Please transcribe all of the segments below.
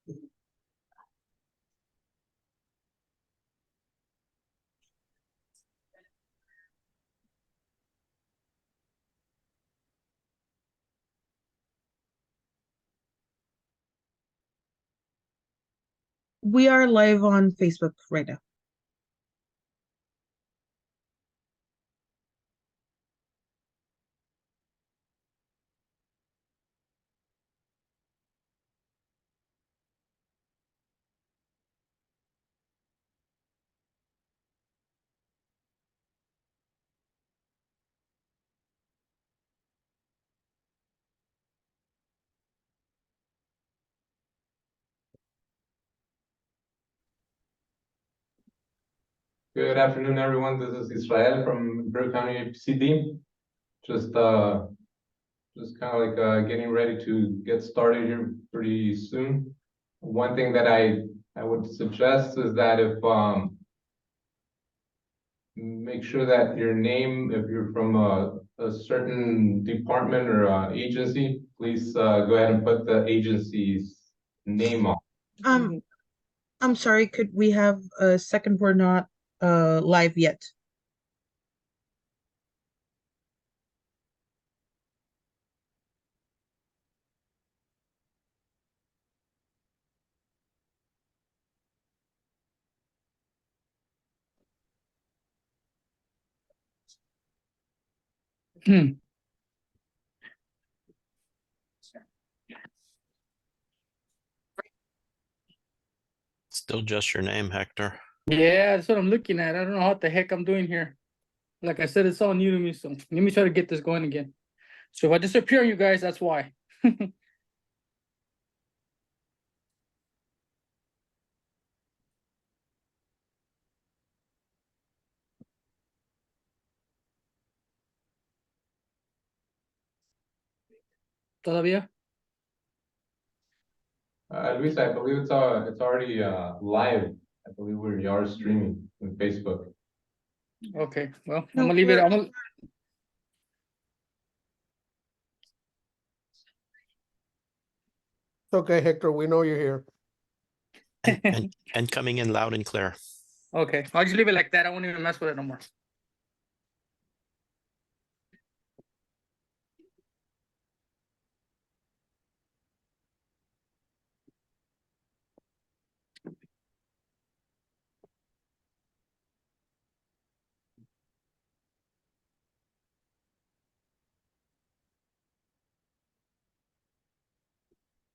We are live on Facebook right now. Good afternoon, everyone. This is Israel from Imperial County CD. Just kind of like getting ready to get started here pretty soon. One thing that I would suggest is that if make sure that your name, if you're from a certain department or agency, please go ahead and put the agency's name on. I'm sorry, could we have a second? We're not live yet. Still just your name, Hector. Yeah, that's what I'm looking at. I don't know what the heck I'm doing here. Like I said, it's all new to me, so let me try to get this going again. So if I disappear on you guys, that's why. Todavía? Luis, I believe it's already live. I believe we are streaming on Facebook. Okay, well, No, I'm gonna leave it. It's okay, Hector, we know you're here. And coming in loud and clear. Okay, I'll just leave it like that. I won't even mess with it no more.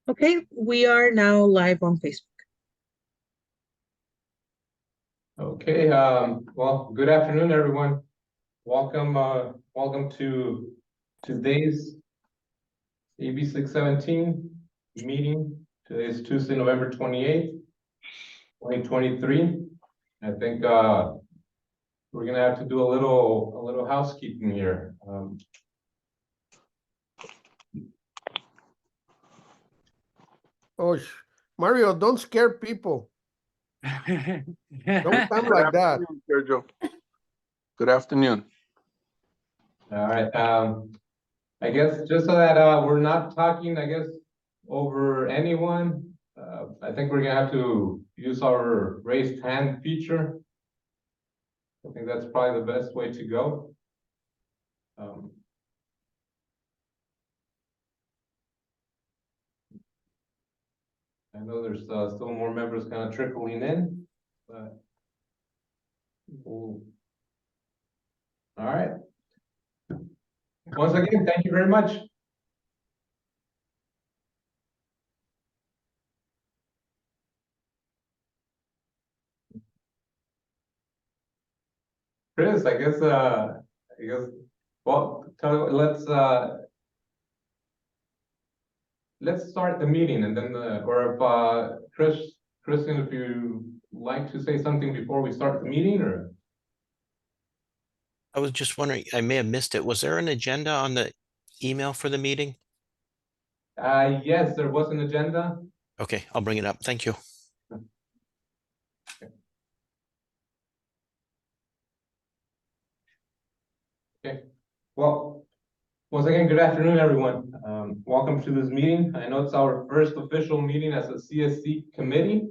Okay, we are now live on Facebook. Okay, well, good afternoon, everyone. Welcome to today's AB 617 meeting. Today is Tuesday, November 28th, 2023. I think we're gonna have to do a little housekeeping here. Oh, Mario, don't scare people. Don't sound like that. Sergio. Good afternoon. All right, I guess just so that we're not talking, I guess, over anyone, I think we're gonna have to use our raised hand feature. I think that's probably the best way to go. I know there's still more members kind of trickling in, but all right. Once again, thank you very much. Chris, I guess, well, let's start the meeting and then, or if, Kristen, if you like to say something before we start the meeting, or? I was just wondering, I may have missed it. Was there an agenda on the email for the meeting? Yes, there was an agenda. Okay, I'll bring it up. Thank you. Okay, well, Once again, good afternoon, everyone. Welcome to this meeting. I know it's our first official meeting as a CSC committee.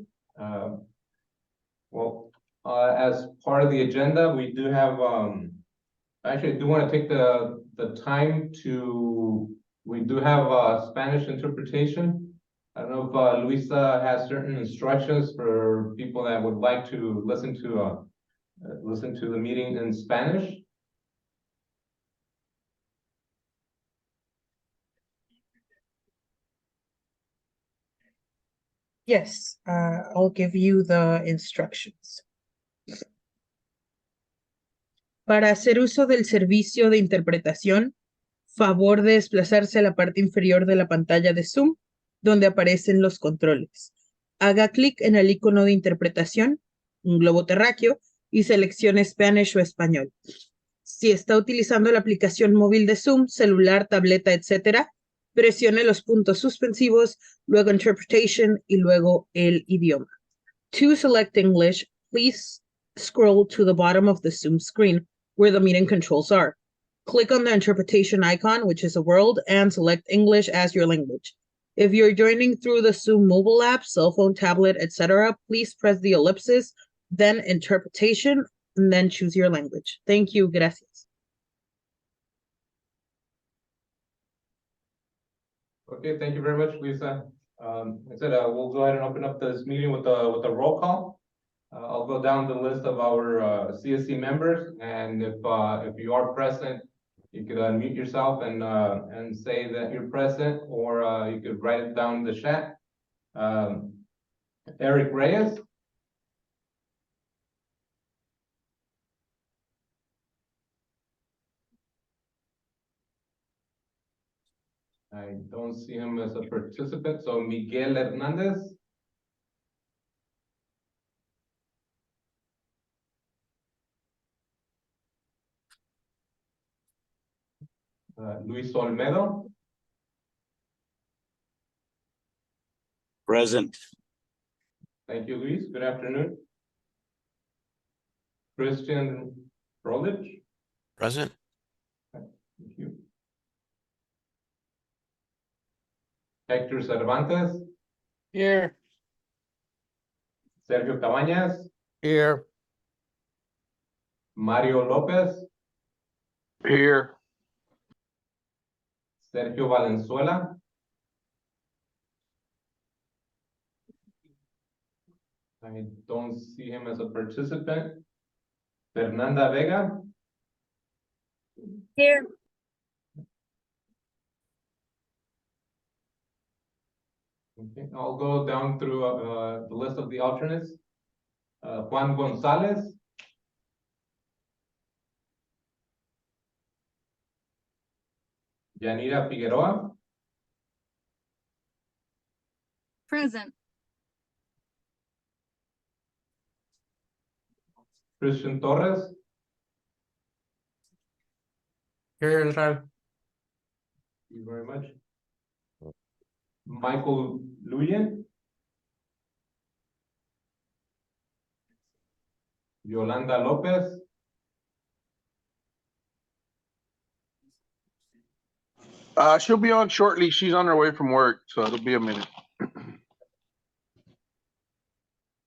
As part of the agenda, we do have, actually, I do want to take the time to, we do have Spanish interpretation. I don't know if Luisa has certain instructions for people that would like to listen to the meeting in Spanish. Yes, I'll give you the instructions. Para hacer uso del servicio de interpretación, favor de desplazarse a la parte inferior de la pantalla de Zoom, donde aparecen los controles. Haga clic en el icono de interpretación, un globo terráqueo, y seleccione Spanish o español. Si está utilizando la aplicación móvil de Zoom, celular, tableta, etc., presione los puntos suspensivos, luego Interpretation y luego el idioma. To select English, please scroll to the bottom of the Zoom screen where the meeting controls are. Click on the interpretation icon, which is a world, and select English as your language. If you're joining through the Zoom mobile app, cell phone, tablet, etc., please press the ellipsis, then interpretation, and then choose your language. Thank you. Gracias. Okay, thank you very much, Lisa. I said we'll go ahead and open up this meeting with a roll call. I'll go down the list of our CSC members, and if you are present, you could unmute yourself and say that you're present, or you could write it down in the chat. Eric Reyes. I don't see him as a participant, so Miguel Hernandez. Luis Olmedo. Present. Thank you, Luis. Good afternoon. Christian Rolich. Present. Thank you. Hector Cervantes. Here. Sergio Cabañas. Here. Mario Lopez. Here. Sergio Valenzuela. I don't see him as a participant. Fernanda Vega. Here. Okay, I'll go down through the list of the alternates. Juan Gonzalez. Yanira Figueroa. Present. Christian Torres. Here, Thank you very much. Michael Luyen. Yolanda Lopez. She'll be on shortly. She's on her way from work, so it'll be a minute.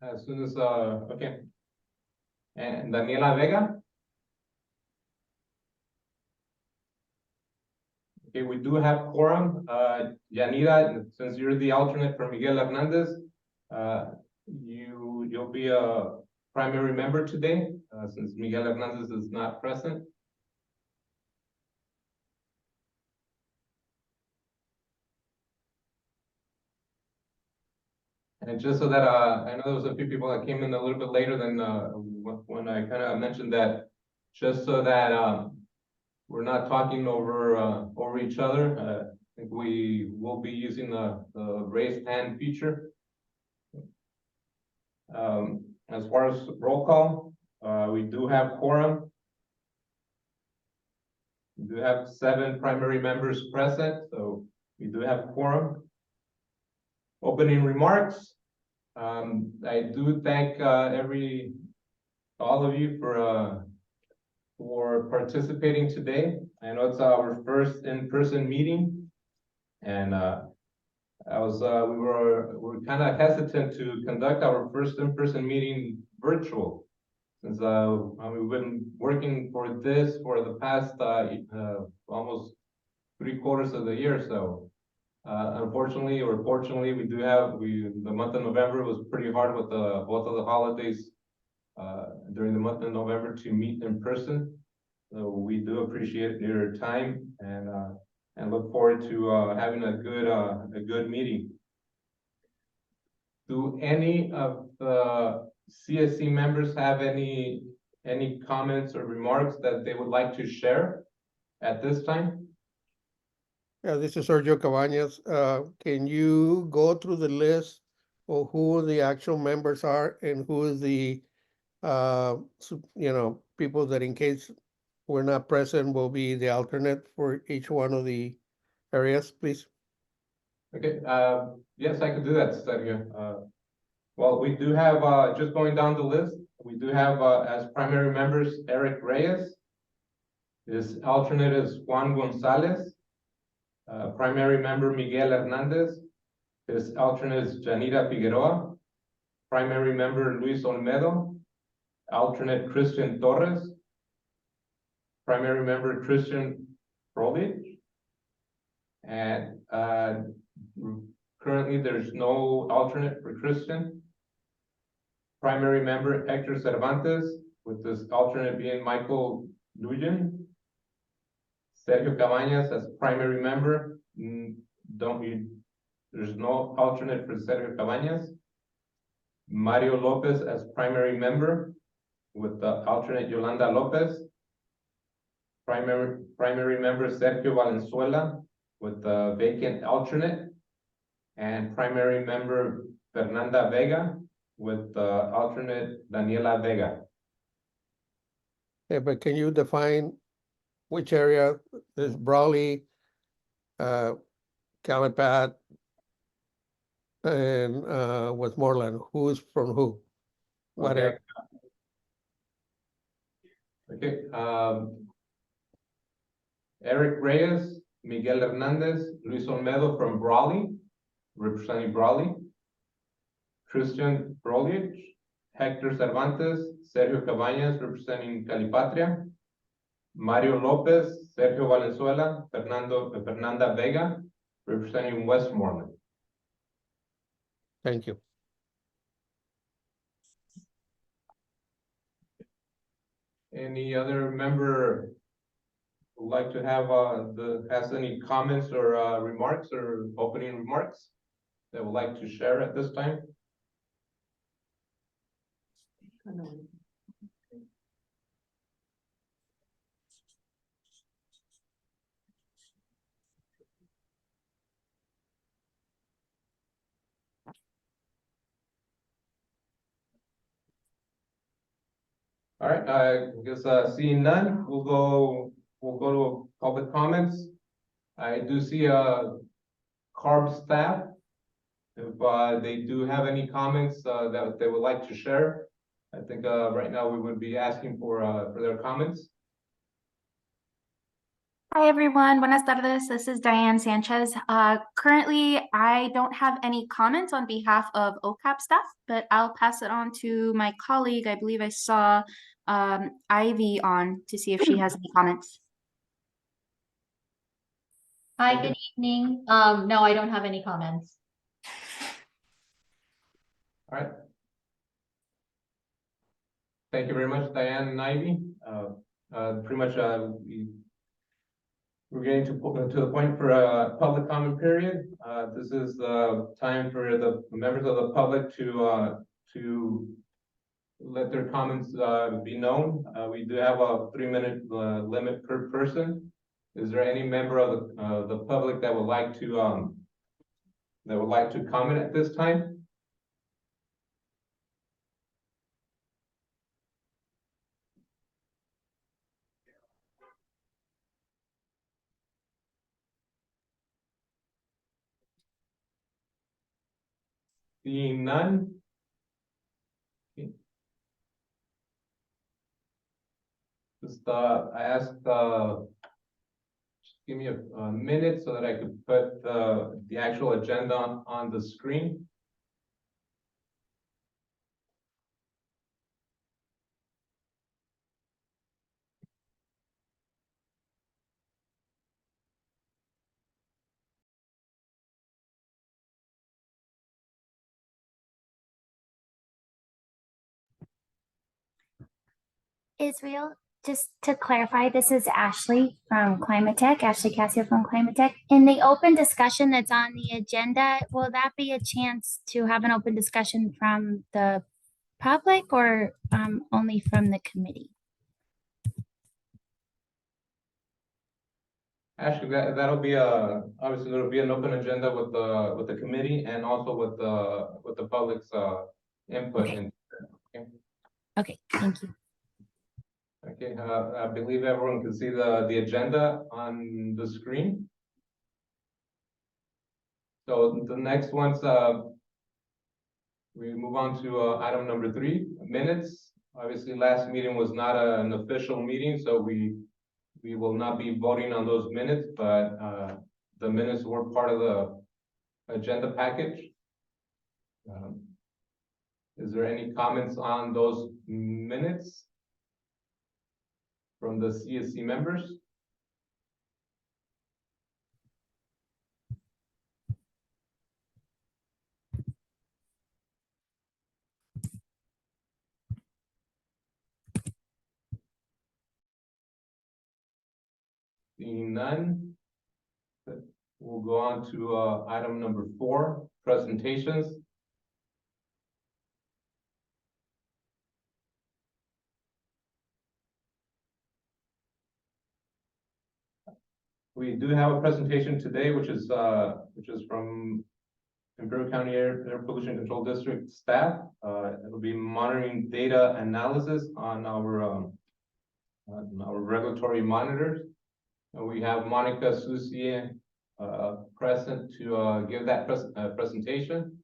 As soon as, okay. And Daniela Vega. Okay, we do have quorum. Yanira, since you're the alternate for Miguel Hernandez, you'll be a primary member today, since Miguel Hernandez is not present. And just so that I know there was a few people that came in a little bit later than when I kind of mentioned that, just so that we're not talking over each other. I think we will be using the raised hand feature. As far as roll call, we do have quorum. We do have 7 primary members present, so we do have quorum. Opening remarks. I do thank all of you for participating today. I know it's our first in-person meeting. And we were kind of hesitant to conduct our first in-person meeting virtual. Since we've been working for this for the past almost 3/4 of the year. So unfortunately or fortunately, the month of November was pretty hard with both of the holidays during the month of November to meet in person. So we do appreciate your time and look forward to having a good meeting. Do any of the CSC members have any comments or remarks that they would like to share at this time? Yeah, this is Sergio Cabañas. Can you go through the list of who the actual members are and who is the, people that in case we're not present will be the alternate for each one of the areas, please? Okay, yes, I could do that, Sergio. Well, we do have, just going down the list, we do have as primary members Eric Reyes. His alternate is Juan Gonzalez. Primary member Miguel Hernandez. His alternate is Janita Figueroa. Primary member Luis Olmedo. Alternate Christian Torres. Primary member Christian Brawley. And currently there's no alternate for Christian. Primary member Hector Cervantes, with this alternate being Michael Lujan. Sergio Cabañas as primary member. There's no alternate for Sergio Cabañas. Mario Lopez as primary member, with the alternate Yolanda Lopez. Primary member Sergio Valenzuela, with the vacant alternate. And primary member Fernanda Vega, with the alternate Daniela Vega. Yeah, but can you define which area is Brawley, Calipat, and Westmoreland? Who is from who? What Okay. area? Okay, Eric Reyes, Miguel Hernandez, Luis Olmedo from Brawley, representing Brawley. Christian Brawley, Hector Cervantes, Sergio Cabañas, representing Calipatria. Mario Lopez, Sergio Valenzuela, Fernanda Vega, representing Westmoreland. Thank you. Any other member would like to have has any comments or remarks or opening remarks that would like to share at this time? All right, I guess seeing none, we'll go to public comments. I do see CARB staff. If they do have any comments that they would like to share, I think right now we would be asking for their comments. Hi, everyone. Buenas tardes. This is Diane Sanchez. Currently, I don't have any comments on behalf of OCAP staff, but I'll pass it on to my colleague. I believe I saw Ivy on to see if she has any comments. Hi, good evening. No, I don't have any comments. All right. Thank you very much, Diane and Ivy. Pretty much we're getting to the point for a public comment period. This is the time for the members of the public to let their comments be known. We do have a 3-minute limit per person. Is there any member of the public that would like to comment at this time? Seeing none. Okay. Just I asked give me a minute so that I could put the actual agenda on the screen. Israel, just to clarify, this is Ashley from Climate Tech, Ashley Cassio from Climate Tech. In the open discussion that's on the agenda, will that be a chance to have an open discussion from the public or only from the committee? Actually, that'll be obviously there'll be an open agenda with the committee and also with the public's input. Okay. Okay. Okay, thank you. Okay, I believe everyone can see the agenda on the screen. So the next one's we move on to item number 3, minutes. Obviously, last meeting was not an official meeting, so we will not be voting on those minutes, but the minutes were part of the agenda package. Is there any comments on those minutes from the CSC members? Seeing none, we'll go on to item number 4, presentations. We do have a presentation today, which is from Imperial County Air Pollution Control District staff. It'll be monitoring data analysis on our regulatory monitors. And we have Monica Soucy present to give that presentation.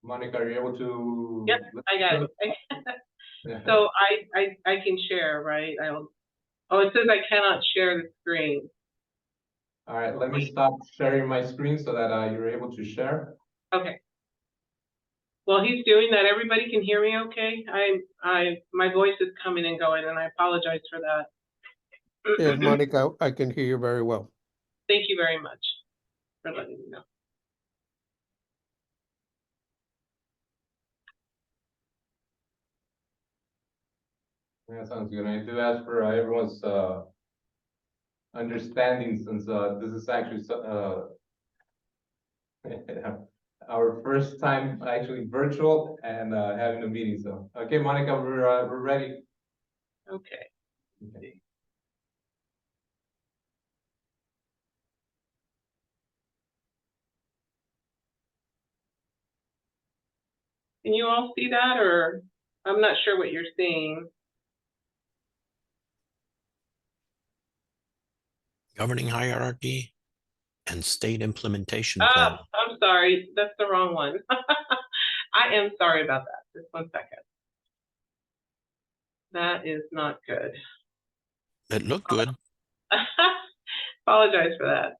Monica, are you able to? Yep, I got it. So I can share, right? Oh, it says I cannot share the screen. All right, let me stop sharing my screen so that you're able to share. Okay. Well, he's doing that. Everybody can hear me okay? My voice is coming and going, and I apologize for that. Yes, Monica, I can hear you very well. Thank you very much for letting me know. That sounds good. I do ask for everyone's understanding, since this is actually our first time actually virtual and having a meeting. So, okay, Monica, we're ready. Okay. Can you all see that, or I'm not sure what you're seeing? Governing hierarchy and state implementation Oh, plan. I'm sorry. That's the wrong one. I am sorry about that. Just 1 second. That is not good. It looked good. Apologize for that.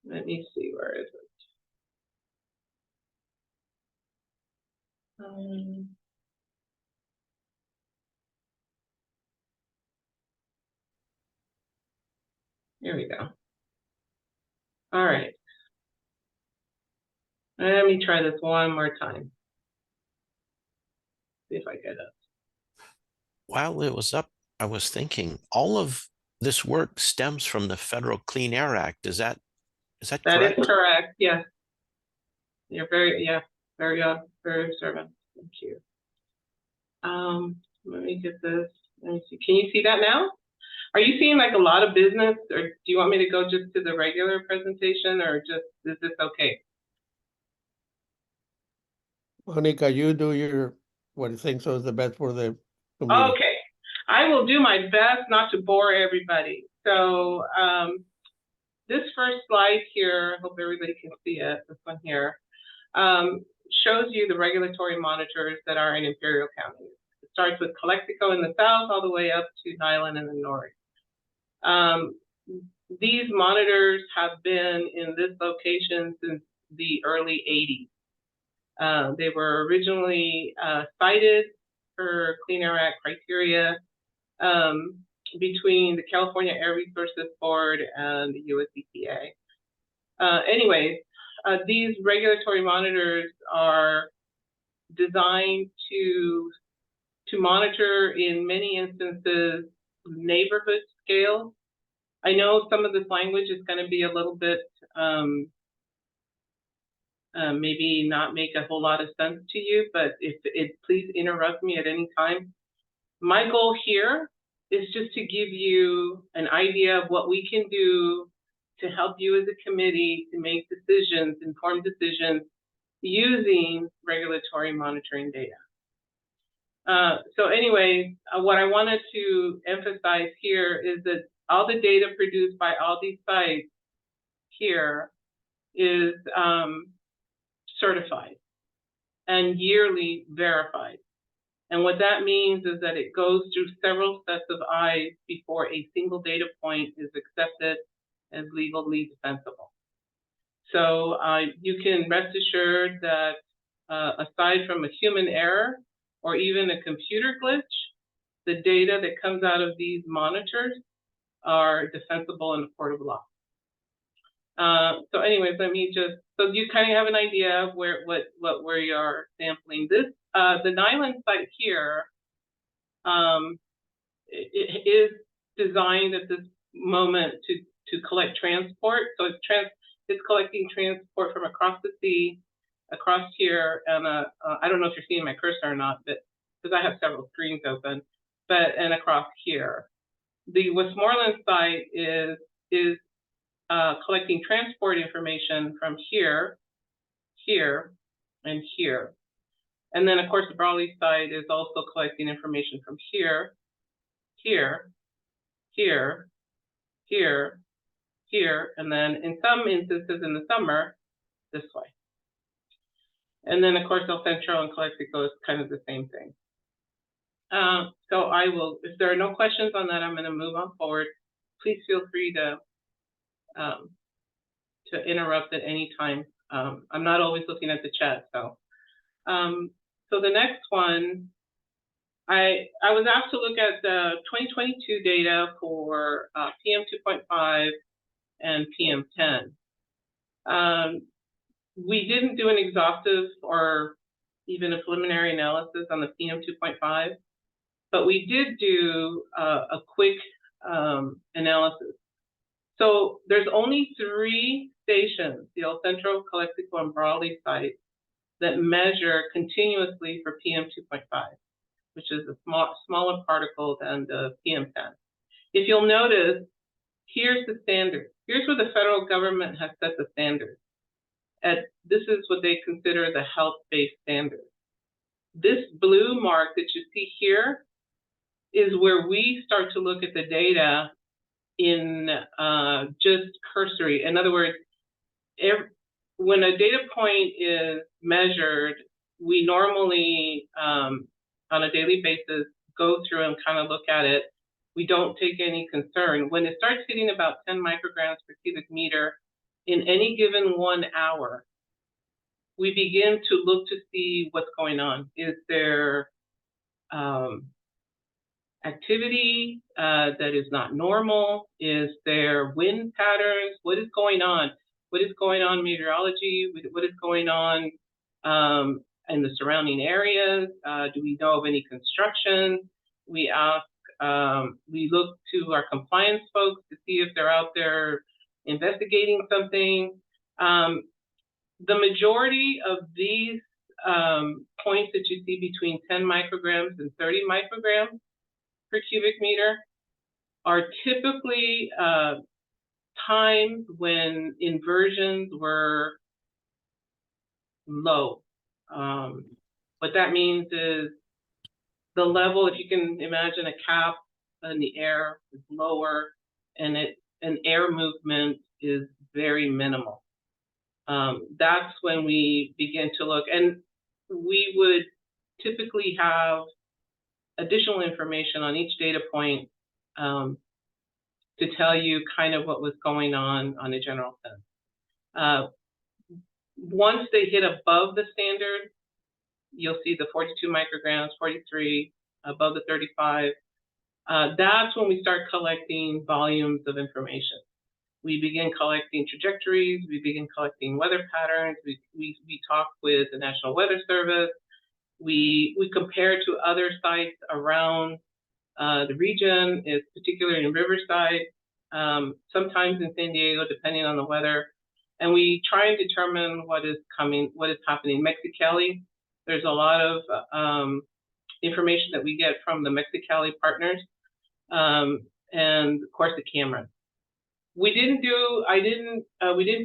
Let me see, where is it? Here we go. All right. Let me try this one more time. See if I get it. While it was up, I was thinking all of this work stems from the Federal Clean Air Act. Is that correct? That is correct. Yes. You're very observant. Thank you. Let me get this. Let me see. Can you see that now? Are you seeing like a lot of business, or do you want me to go just to the regular presentation, or just is this okay? Monica, you do what you think so is the best for the community. Okay, I will do my best not to bore everybody. So this first slide here, I hope everybody can see it, this one here, shows you the regulatory monitors that are in Imperial County. It starts with Calexico in the south, all the way up to Nyland in the north. These monitors have been in this location since the early 80s. They were originally cited for Clean Air Act criteria between the California Air Resources Board and the US EPA. Anyways, these regulatory monitors are designed to monitor, in many instances, neighborhood scale. I know some of this language is going to be a little bit, maybe not make a whole lot of sense to you, but please interrupt me at any time. My goal here is just to give you an idea of what we can do to help you as a committee to make decisions, informed decisions, using regulatory monitoring data. So anyway, what I wanted to emphasize here is that all the data produced by all these sites here is certified and yearly verified. And what that means is that it goes through several sets of eyes before a single data point is accepted as legally defensible. So you can rest assured that aside from a human error or even a computer glitch, the data that comes out of these monitors are defensible in a court of law. So anyways, let me just, so you kind of have an idea of where we are sampling. This, the Nyland site here, it is designed at this moment to collect transport. So it's collecting transport from across the sea, across here, and I don't know if you're seeing my cursor or not, but because I have several screens open, and across here. The Westmoreland site is collecting transport information from here, here, and here. And then, of course, the Brawley site is also collecting information from here, here, here, here, here, and then in some instances in the summer, this way. And then, of course, El Centro and Calexico is kind of the same thing. So I will, if there are no questions on that, I'm going to move on forward. Please feel free to interrupt at any time. I'm not always looking at the chat, so. So the next one, I was asked to look at the 2022 data for PM 2.5 and PM 10. We didn't do an exhaustive or even a preliminary analysis on the PM 2.5, but we did do a quick analysis. So there's only 3 stations, the El Centro, Calexico, and Brawley sites, that measure continuously for PM 2.5, which is a smaller particle than the PM 10. If you'll notice, here's the standard. Here's where the federal government has set the standard. This is what they consider the health-based standard. This blue mark that you see here is where we start to look at the data in just cursory. In other words, when a data point is measured, we normally, on a daily basis, go through and kind of look at it. We don't take any concern. When it starts hitting about 10 micrograms per cubic meter in any given 1 hour, we begin to look to see what's going on. Is there activity that is not normal? Is there wind patterns? What is going on? What is going on in meteorology? What is going on in the surrounding areas? Do we know of any construction? We ask, we look to our compliance folks to see if they're out there investigating something. The majority of these points that you see between 10 micrograms and 30 micrograms per cubic meter are typically times when inversions were low. What that means is the level, if you can imagine a cap in the air is lower, and an air movement is very minimal. That's when we begin to look, and we would typically have additional information on each data point to tell you kind of what was going on a general sense. Once they hit above the standard, you'll see the 42 micrograms, 43, above the 35. That's when we start collecting volumes of information. We begin collecting trajectories, we begin collecting weather patterns, we talk with the National Weather Service, we compare to other sites around the region, particularly in Riverside, sometimes in San Diego, depending on the weather. And we try and determine what is happening. Mexicali, there's a lot of information that we get from the Mexicali partners, and of course the cameras. We didn't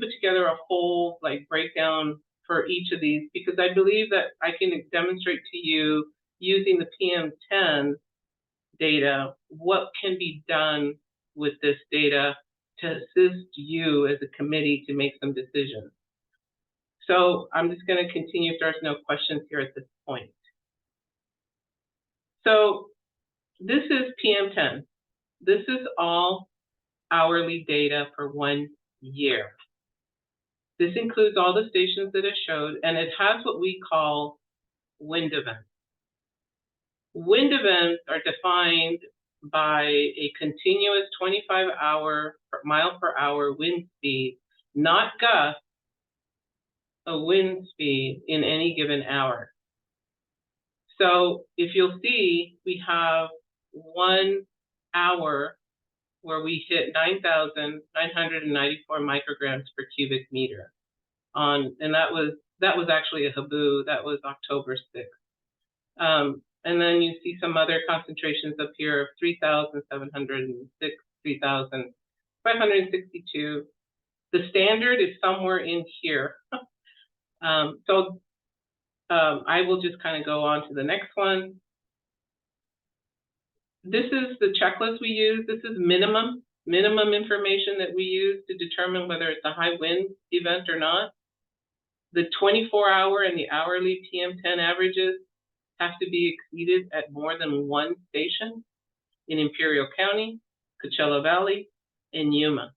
put together a whole breakdown for each of these, because I believe that I can demonstrate to you using the PM10 data what can be done with this data to assist you as a committee to make some decisions. So I'm just going to continue if there's no questions here at this point. So this is PM10. This is all hourly data for 1 year. This includes all the stations that it showed, and it has what we call wind events. Wind events are defined by a continuous 25 mile per hour wind speed, not gusts, a wind speed in any given hour. So if you'll see, we have 1 hour where we hit 9,994 micrograms per cubic meter and that was actually a Habu. That was October 6th. And then you see some other concentrations up here of 3,706, 3,562. The standard is somewhere in here. So I will just kind of go on to the next one. This is the checklist we use. This is minimum information that we use to determine whether it's a high wind event or not. The 24-hour and the hourly PM10 averages have to be exceeded at more than 1 station in Imperial County, Coachella Valley, and Yuma.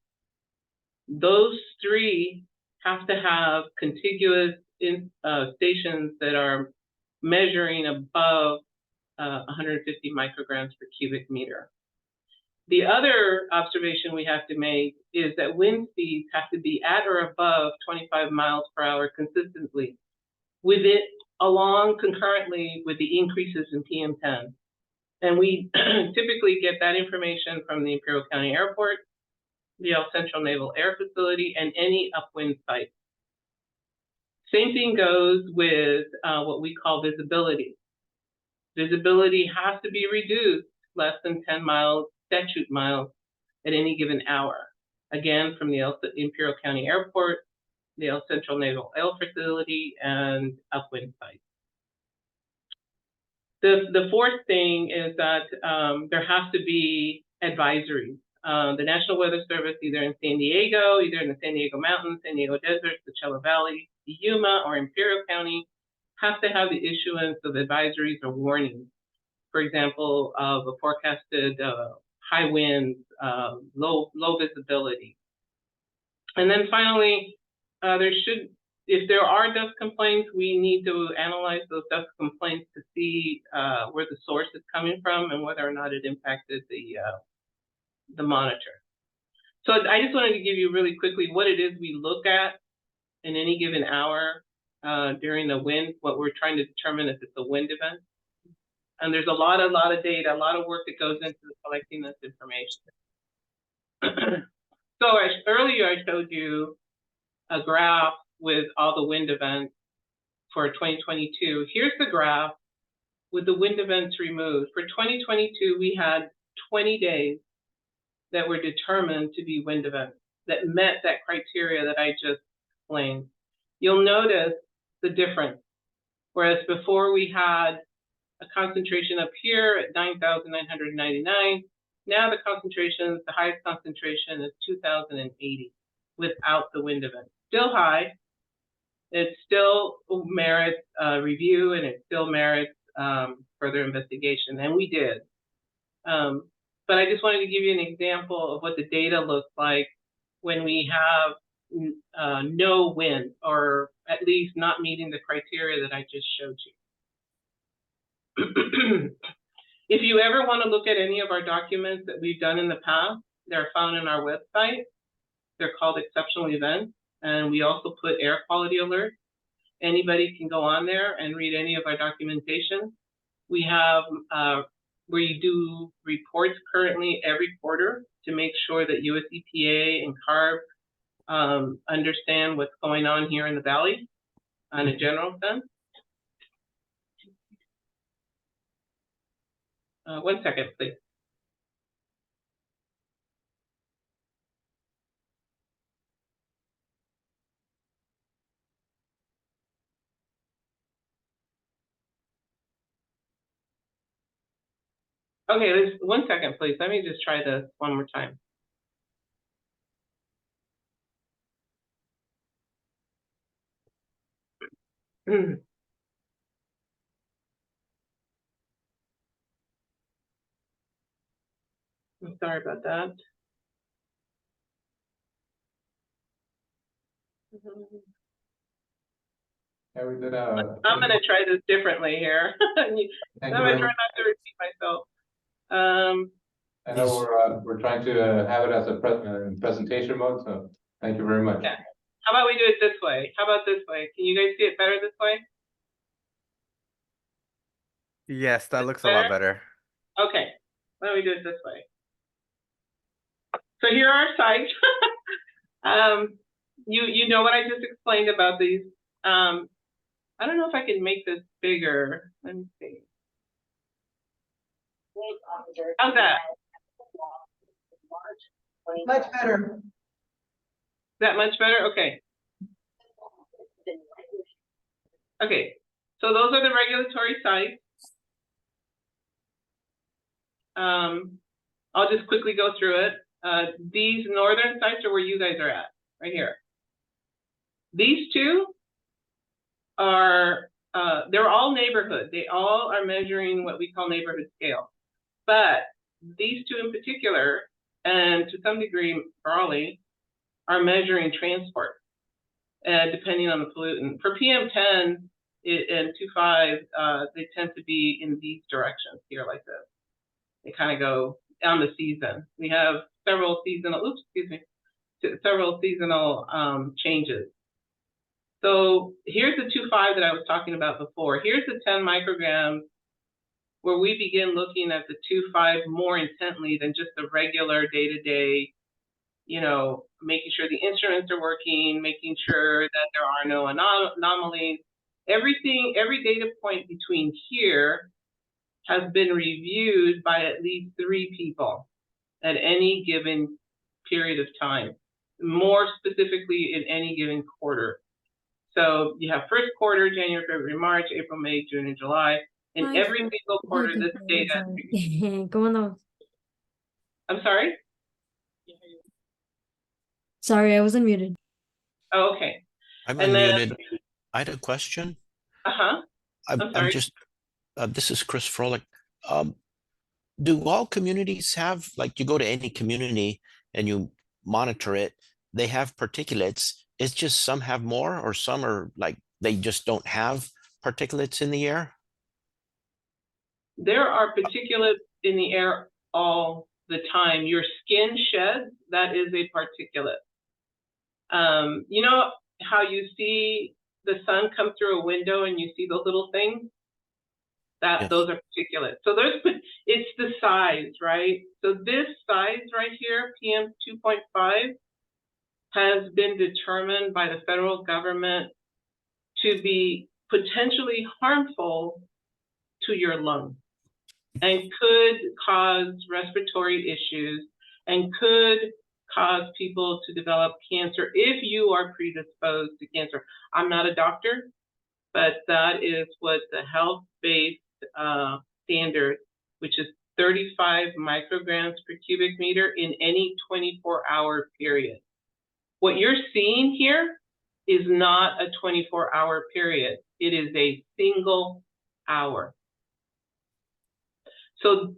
Those 3 have to have contiguous stations that are measuring above 150 micrograms per cubic meter. The other observation we have to make is that wind speeds have to be at or above 25 miles per hour consistently, with it along concurrently with the increases in PM10. And we typically get that information from the Imperial County Airport, the El Centro Naval Air Facility, and any upwind site. Same thing goes with what we call visibility. Visibility has to be reduced less than 10 miles, statute miles, at any given hour. Again, from the Imperial County Airport, the El Centro Naval Air Facility, and upwind sites. The fourth thing is that there has to be advisories. The National Weather Service, either in San Diego, either in the San Diego Mountains, San Diego Desert, Coachella Valley, Yuma, or Imperial County, have to have the issuance of advisories or warnings. For example, of a forecasted high winds, low visibility. And then finally, if there are dust complaints, we need to analyze those dust complaints to see where the source is coming from and whether or not it impacted the monitor. So I just wanted to give you really quickly what it is we look at in any given hour during the wind, what we're trying to determine if it's a wind event. And there's a lot of data, a lot of work that goes into collecting this information. So earlier I showed you a graph with all the wind events for 2022. Here's the graph with the wind events removed. For 2022, we had 20 days that were determined to be wind events that met that criteria that I just explained. You'll notice the difference. Whereas before we had a concentration up here at 9,999, now the highest concentration is 2,080. without the wind event. Still high. It still merits review, and it still merits further investigation, and we did. But I just wanted to give you an example of what the data looks like when we have no wind, or at least not meeting the criteria that I just showed you. If you ever want to look at any of our documents that we've done in the past, they're found on our website. They're called exceptional events, and we also put air quality alerts. Anybody can go on there and read any of our documentation. We have where you do reports currently every quarter to make sure that US EPA and CARB understand what's going on here in the Valley on a general sense. 1 second, please. Okay, 1 second, please. Let me just try this one more time. I'm sorry about that. Yeah, we did I'm going to try this differently here. I'm going to try not to repeat myself. I know we're trying to have it as a presentation mode, so thank you very much. Yeah. How about we do it this way? How about this way? Can you guys see it better this way? Yes, that looks a lot better. Okay, why don't we do it this way? So here are our sites. You know what I just explained about these. I don't know if I can make this bigger. Let me see. How's that? Much better. Is that much better? Okay. Okay, so those are the regulatory sites. I'll just quickly go through it. These northern sites are where you guys are at, right here. These two are, they're all neighborhood. They all are measuring what we call neighborhood scale. But these two in particular, and to some degree Brawley, are measuring transport, depending on the pollutant. For PM10 and 2.5, they tend to be in these directions here like this. They kind of go on the season. We have several seasonal, several seasonal changes. So here's the 2.5 that I was talking about before. Here's the 10 micrograms where we begin looking at the 2.5 more intently than just the regular day-to-day, you know, making sure the instruments are working, making sure that there are no anomalies. Everything, every data point between here has been reviewed by at least 3 people at any given period of time, more specifically in any given quarter. So you have first quarter, January, February, March, April, May, June, and July. In every single quarter, this data. I'm sorry? Sorry, I wasn't muted. Oh, okay. I'm And unmuted. then, I had a question. I'm sorry. I'm just, this is Chris Froelich. Do all communities have, like you go to any community and you monitor it, they have particulates. It's just some have more or some are like, they just don't have particulates in the air? There are particulates in the air all the time. Your skin sheds, that is a particulate. You know how you see the sun come through a window and you see those little things? Yes. Those are particulates. So it's the size, right? So this size right here, PM 2.5, has been determined by the federal government to be potentially harmful to your lungs and could cause respiratory issues and could cause people to develop cancer if you are predisposed to cancer. I'm not a doctor, but that is what the health-based standard, which is 35 micrograms per cubic meter in any 24-hour period. What you're seeing here is not a 24-hour period. It is a single hour. So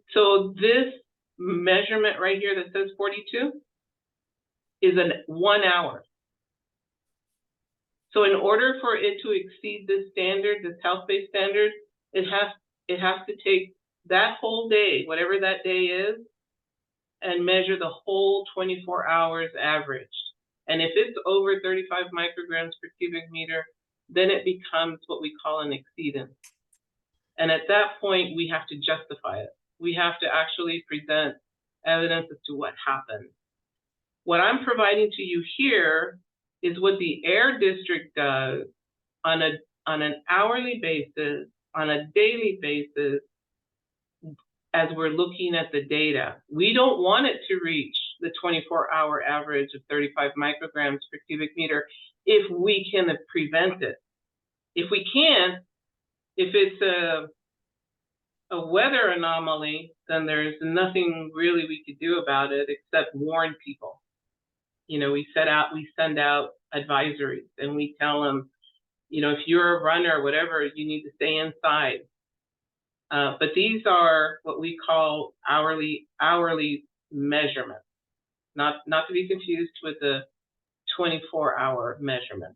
this measurement right here that says 42 is an 1 hour. So in order for it to exceed this standard, this health-based standard, it has to take that whole day, whatever that day is, and measure the whole 24 hours averaged. And if it's over 35 micrograms per cubic meter, then it becomes what we call an exceedance. And at that point, we have to justify it. We have to actually present evidence as to what happened. What I'm providing to you here is what the Air District does on an hourly basis, on a daily basis, as we're looking at the data. We don't want it to reach the 24-hour average of 35 micrograms per cubic meter if we can prevent it. If we can't, if it's a weather anomaly, then there's nothing really we could do about it except warn people. You know, we send out advisories and we tell them, you know, if you're a runner or whatever, you need to stay inside. But these are what we call hourly measurements, not to be confused with the 24-hour measurement.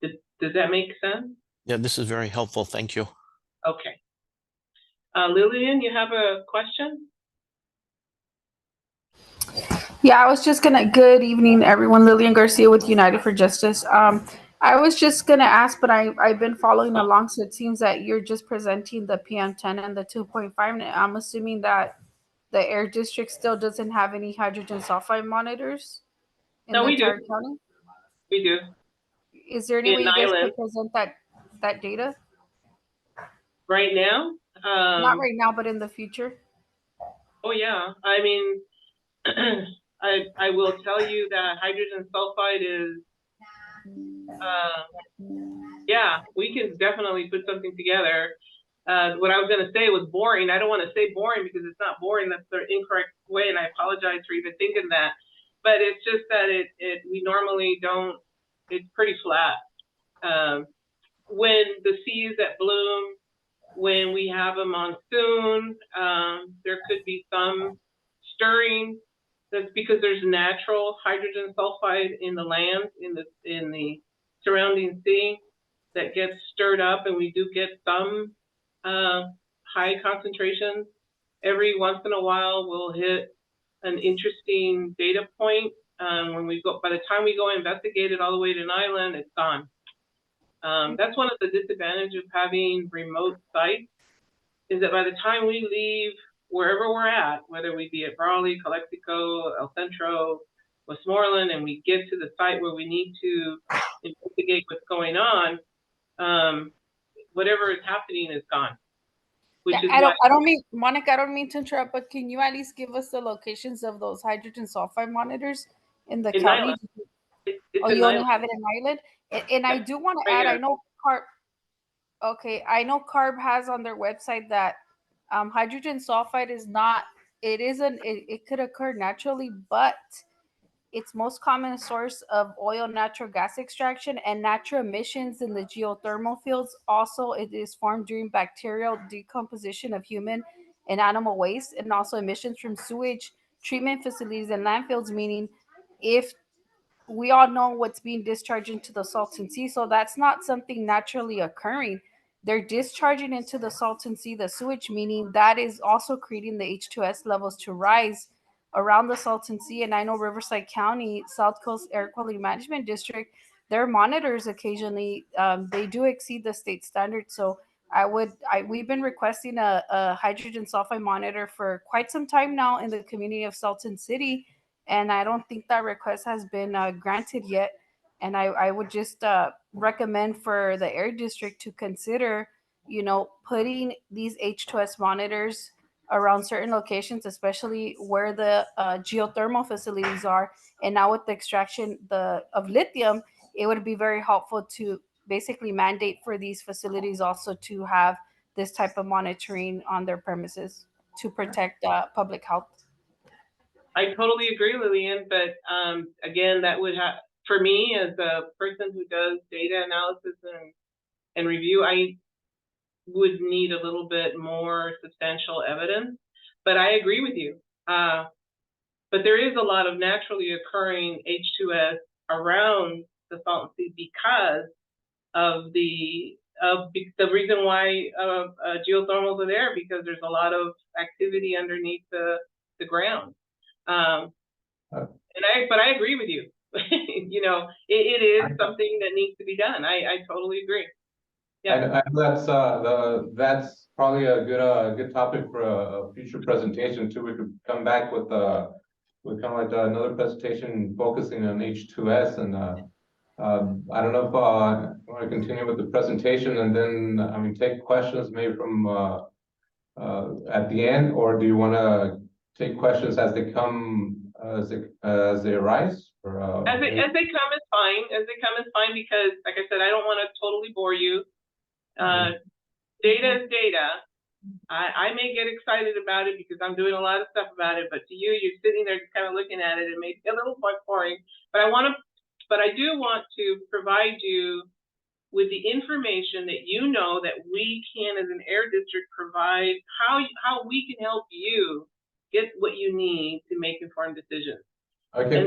Does that make sense? Yeah, this is very helpful. Thank you. Okay. Lillian, you have a question? Yeah, I was just gonna, good evening, everyone. Lillian Garcia with United for Justice. I was just gonna ask, but I've been following along, so it seems that you're just presenting the PM10 and the 2.5. And I'm assuming that the Air District still doesn't have any hydrogen sulfide monitors in No, the we do. entire county? We do. Is there any way In you guys Island. can present that data? Right now? Not right now, but in the future? Oh yeah, I mean, I will tell you that hydrogen sulfide is, yeah, we can definitely put something together. What I was going to say was boring. I don't want to say boring because it's not boring. That's the incorrect way, and I apologize for even thinking that. But it's just that we normally don't. It's pretty flat. When the sea is at bloom, when we have a monsoon, there could be some stirring. That's because there's natural hydrogen sulfide in the land, in the surrounding sea, that gets stirred up, and we do get some high concentrations. Every once in a while, we'll hit an interesting data point. When we go, by the time we go investigate it all the way to an island, it's gone. That's one of the disadvantages of having remote sites, is that by the time we leave wherever we're at, whether we be at Brawley, Calexico, El Centro, Westmoreland, and we get to the site where we need to investigate what's going on, whatever is happening is gone. Which is I don't mean, Monica, I don't mean to interrupt, but can you at least give us the locations of those hydrogen sulfide monitors in the county? It's you only have it in Island? And I do want to add, I know CARB has on their website that hydrogen sulfide is not, it could occur naturally, but its most common source of oil, natural gas extraction, and natural emissions in the geothermal fields. Also, it is formed during bacterial decomposition of human and animal waste, and also emissions from sewage treatment facilities and landfills, meaning if we all know what's being discharged into the Salton Sea, so that's not something naturally occurring. They're discharging into the Salton Sea the sewage, meaning that is also creating the H2S levels to rise around the Salton Sea. And I know Riverside County, South Coast Air Quality Management District, their monitors occasionally, they do exceed the state standard. So we've been requesting a hydrogen sulfide monitor for quite some time now in the community of Salton City, and I don't think that request has been granted yet. And I would just recommend for the Air District to consider, putting these H2S monitors around certain locations, especially where the geothermal facilities are. And now with the extraction of lithium, it would be very helpful to basically mandate for these facilities also to have this type of monitoring on their premises to protect public health. I totally agree, Lillian, but again, that would have, for me as a person who does data analysis and review, I would need a little bit more substantial evidence, but I agree with you. But there is a lot of naturally occurring H2S around the Salton Sea because of the reason why geothermals are there, because there's a lot of activity underneath the ground. But I agree with you. You know, it is something that needs to be done. I totally agree. Yeah. And that's probably a good topic for a future presentation too. We could come back with kind of like another presentation focusing on H2S, and I don't know if I want to continue with the presentation and then I mean take questions maybe from at the end, or do you want to take questions as they come as they arise? Or, as they come is fine. As they come is fine, because like I said, I don't want to totally bore you. Data is data. I may get excited about it because I'm doing a lot of stuff about it, but to you, you're sitting there just kind of looking at it. It may be a little bit boring, but I do want to provide you with the information that you know that we can, as an air district, provide how we can help you get what you need to make informed decisions. Okay,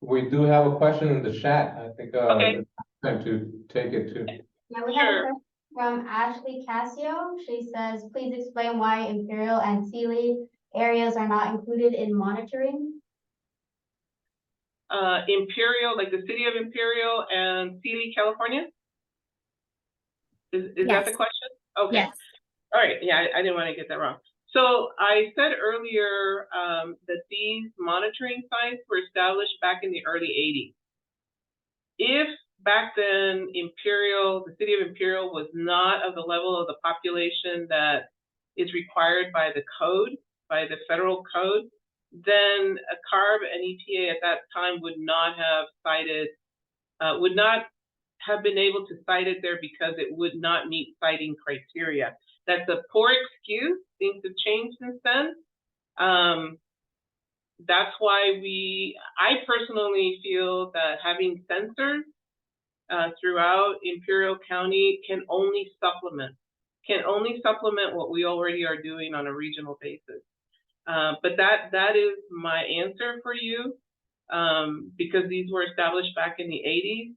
we do have a question in the chat. I think it's time to take it too. Yeah, we have a question from Ashley Cassio. She says, please explain why Imperial and Sealy areas are not included in monitoring. Imperial, like the city of Imperial and Sealy, California? Is that the question? Okay. Yes. All right. Yeah, I didn't want to get that wrong. So I said earlier that these monitoring sites were established back in the early 80s. If back then Imperial, the city of Imperial, was not of the level of the population that is required by the code, by the federal code, then a CARB and EPA at that time would not have cited, would not have been able to cite it there because it would not meet citing criteria. That's a poor excuse. Things have changed since then. That's why I personally feel that having sensors throughout Imperial County can only supplement what we already are doing on a regional basis. But that is my answer for you, because these were established back in the 80s,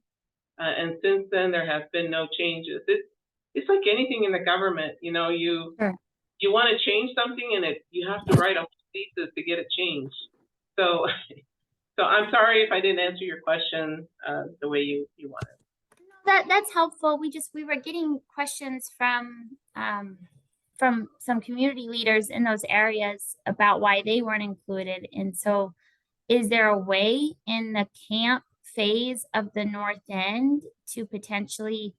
and since then there has been no changes. It's like anything in the government, you know, you want to change something and you have to write a thesis to get it changed. So I'm sorry if I didn't answer your question the way you wanted. That's helpful. We were getting questions from some community leaders in those areas about why they weren't included. And so is there a way in the camp phase of the North End to potentially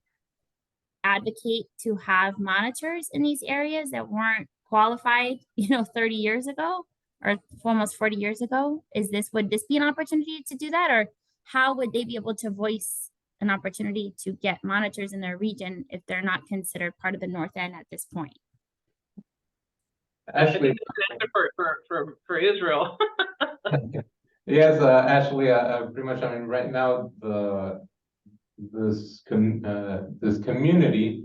advocate to have monitors in these areas that weren't qualified, 30 years ago or almost 40 years ago? Would this be an opportunity to do that? Or how would they be able to voice an opportunity to get monitors in their region if they're not considered part of the North End at this point? Ashley, for Israel. Yes, Ashley, pretty much. I mean, right now this community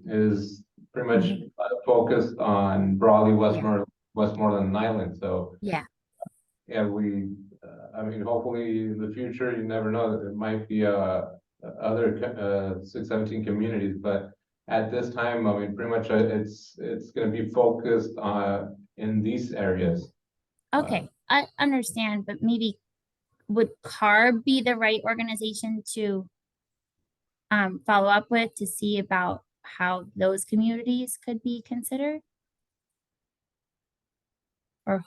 is pretty much focused on Brawley-Westmorland Island. So yeah, we. I mean, hopefully in the future, you never know, that there might be other 617 communities, but at this time, I mean, pretty much it's going to be focused in these areas. Okay, I understand, but maybe would CARB be the right organization to follow up with to see about how those communities could be considered? Or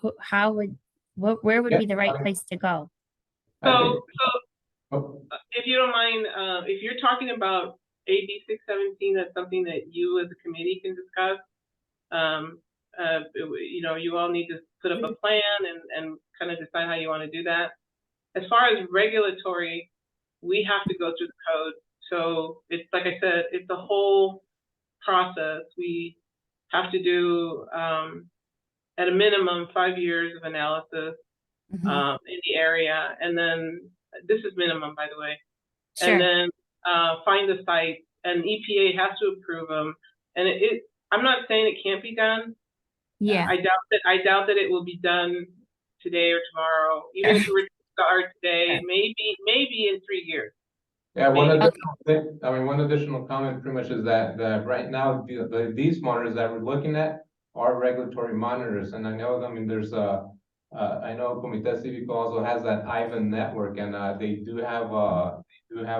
where would be the right place to go? So if you don't mind, if you're talking about AB 617, that's something that you as a committee can discuss. You all need to put up a plan and kind of decide how you want to do that. As far as regulatory, we have to go through the code. So it's like I said, it's a whole process. We have to do at a minimum 5 years of analysis Mhm. in the area, and then this is minimum, by the way. Sure. And then find the site, and EPA has to approve them. And I'm not saying it can't be done. Yeah. I doubt that it will be done today or tomorrow. Even if we were to start today, maybe in 3 years. Yeah, one Maybe. additional thing, I mean, one additional comment pretty much is that right now, these monitors that we're looking at are regulatory monitors, and I know, I mean, there's I know Comité Cívico also has that Ivan network, and they do have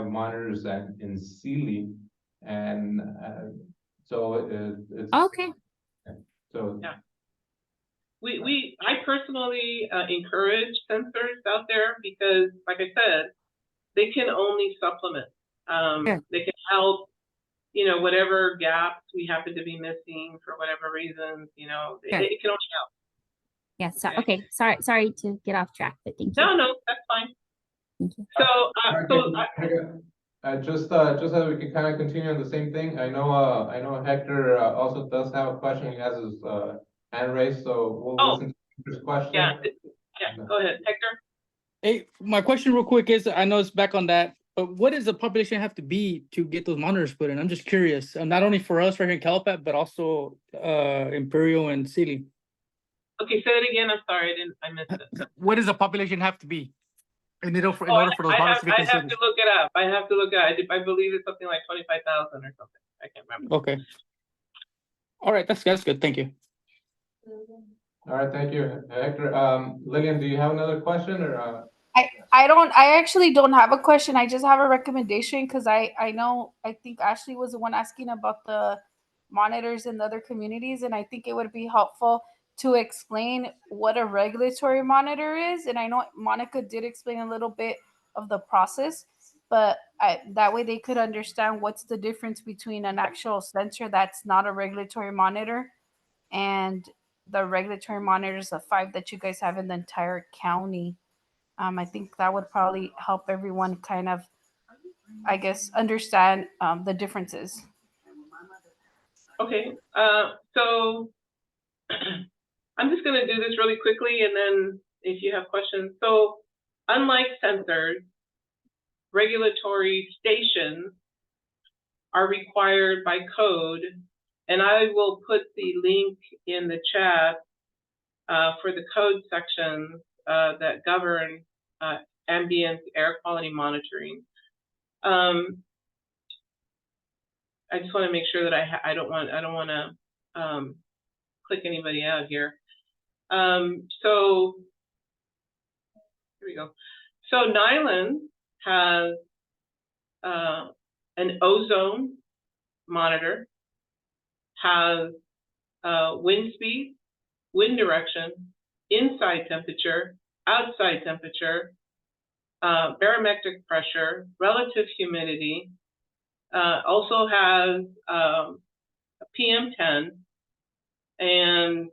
monitors in Sealy, and so it's Okay. so Yeah. I personally encourage sensors out there because, like I said, they can only supplement. Sure. They can help, whatever gaps we happen to be missing for whatever reasons, Sure. it can only help. Yeah. So, okay. Sorry to get off track, but thank you. No, that's fine. Thank you. Just so we can kind of continue on the same thing, I know Hector also does have a question. He has his hand raised, so we'll listen to Hector's question. Yeah, go ahead, Hector. Hey, my question real quick is, I know it's back on that, but what does the population have to be to get those monitors put in? I'm just curious, not only for us right here in Calipat, but also Imperial and Sealy. Okay, say it again. I'm sorry, I missed it. What does the population have to be in order for those monitors to be I have considered? to look it up. I believe it's something like 25,000 or something. I can't remember. Okay. All right, that's good. Thank you. All right, thank you, Hector. Lillian, do you have another question or? I actually don't have a question. I just have a recommendation because I think Ashley was the one asking about the monitors in the other communities, and I think it would be helpful to explain what a regulatory monitor is. And I know Monica did explain a little bit of the process, but that way they could understand what's the difference between an actual sensor that's not a regulatory monitor and the regulatory monitors, the 5 that you guys have in the entire county. I think that would probably help everyone kind of, I guess, understand the differences. Okay, so I'm just going to do this really quickly, and then if you have questions. So unlike sensors, regulatory stations are required by code, and I will put the link in the chat for the code sections that govern ambient air quality monitoring. I just want to make sure that I don't want to click anybody out here. So here we go. So Nyland has an ozone monitor, has wind speed, wind direction, inside temperature, outside temperature, barometric pressure, relative humidity, also has a PM10 and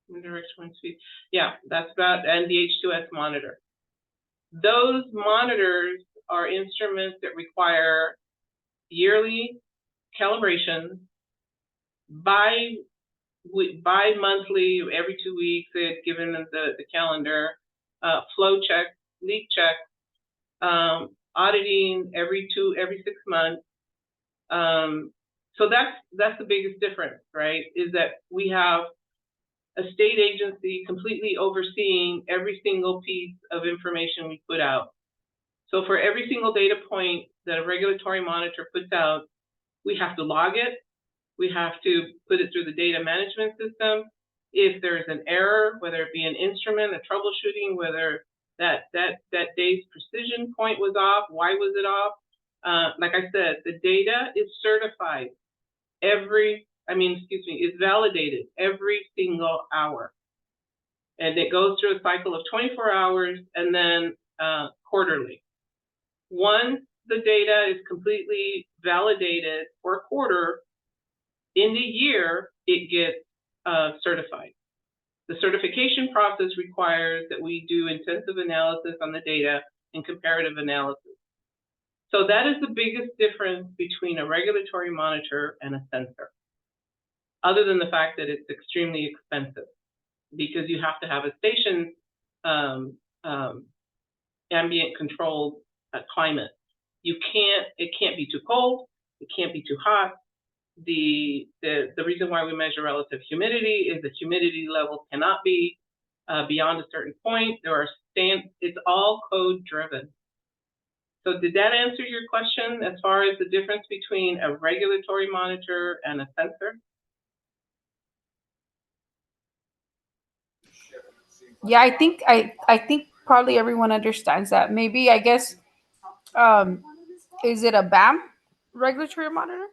wind direction, wind speed. Yeah, that's about, and the H2S monitor. Those monitors are instruments that require yearly calibration, bi-monthly, every 2 weeks, it's given the calendar, flow check, leak check, auditing every 6 months. So that's the biggest difference, right? Is that we have a state agency completely overseeing every single piece of information we put out. So for every single data point that a regulatory monitor puts out, we have to log it. We have to put it through the data management system. If there's an error, whether it be an instrument, a troubleshooting, whether that day's precision point was off, why was it off? Like I said, the data is certified is validated every single hour. And it goes through a cycle of 24 hours and then quarterly. Once the data is completely validated for a quarter, in the year, it gets certified. The certification process requires that we do intensive analysis on the data and comparative analysis. So that is the biggest difference between a regulatory monitor and a sensor. other than the fact that it's extremely expensive because you have to have a station ambient controlled climate. It can't be too cold, it can't be too hot. The reason why we measure relative humidity is the humidity level cannot be beyond a certain point. It's all code driven. So did that answer your question as far as the difference between a regulatory monitor and a sensor? Yeah, I think probably everyone understands that. Maybe I guess is it a BAM regulatory monitor?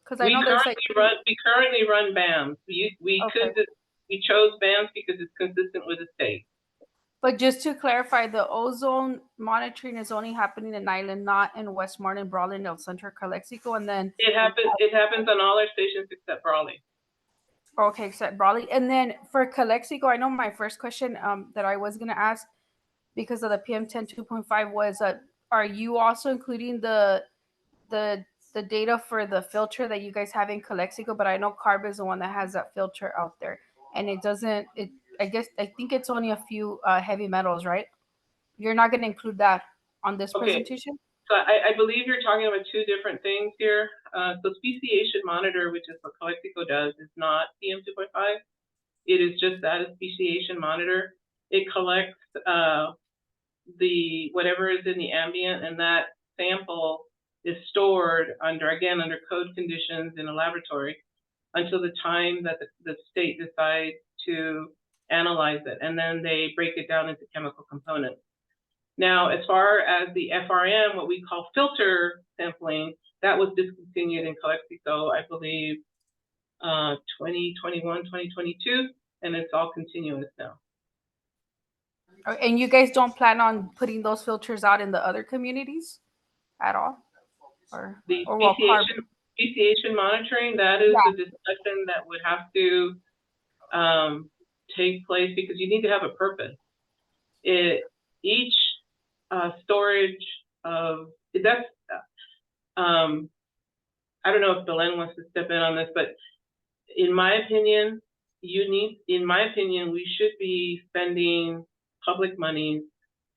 Because I know there's like we currently run BAMs. We chose BAMs because it's consistent with the state. But just to clarify, the ozone monitoring is only happening in Island, not in Westmoreland, Brawley, El Centro, Calexico, and then it happens on all our stations except Brawley. Okay, except Brawley. And then for Calexico, I know my first question that I was gonna ask because of the PM10 2.5 was are you also including the data for the filter that you guys have in Calexico? But I know CARB is the one that has that filter out there, and I think it's only a few heavy metals, right? You're not gonna include that on this presentation? So I believe you're talking about two different things here. So speciation monitor, which is what Calexico does, is not PM 2.5. It is just that, a speciation monitor. It collects whatever is in the ambient, and that sample is stored under code conditions in a laboratory until the time that the state decides to analyze it, and then they break it down into chemical components. Now, as far as the FRM, what we call filter sampling, that was discontinued in Calexico, I believe, 2021, 2022, and it's all continuous now. And you guys don't plan on putting those filters out in the other communities at all? Speciation monitoring, that is the discussion that would have to take place because you need to have a purpose. Each storage of that's I don't know if Belen wants to step in on this, but in my opinion, we should be spending public money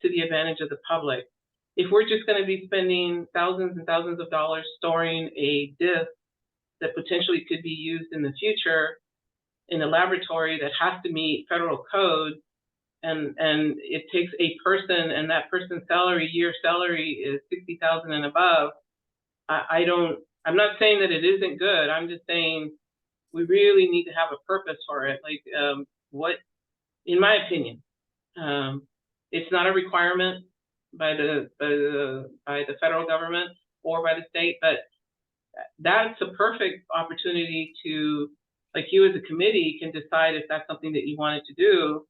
to the advantage of the public. If we're just going to be spending thousands and thousands of dollars storing a disk that potentially could be used in the future in a laboratory that has to meet federal code, and it takes a person, and that person's year salary is $60,000 and above, I'm not saying that it isn't good. I'm just saying we really need to have a purpose for it. Like in my opinion, it's not a requirement by the federal government or by the state, but that's a perfect opportunity to, like, you as a committee can decide if that's something that you wanted to do,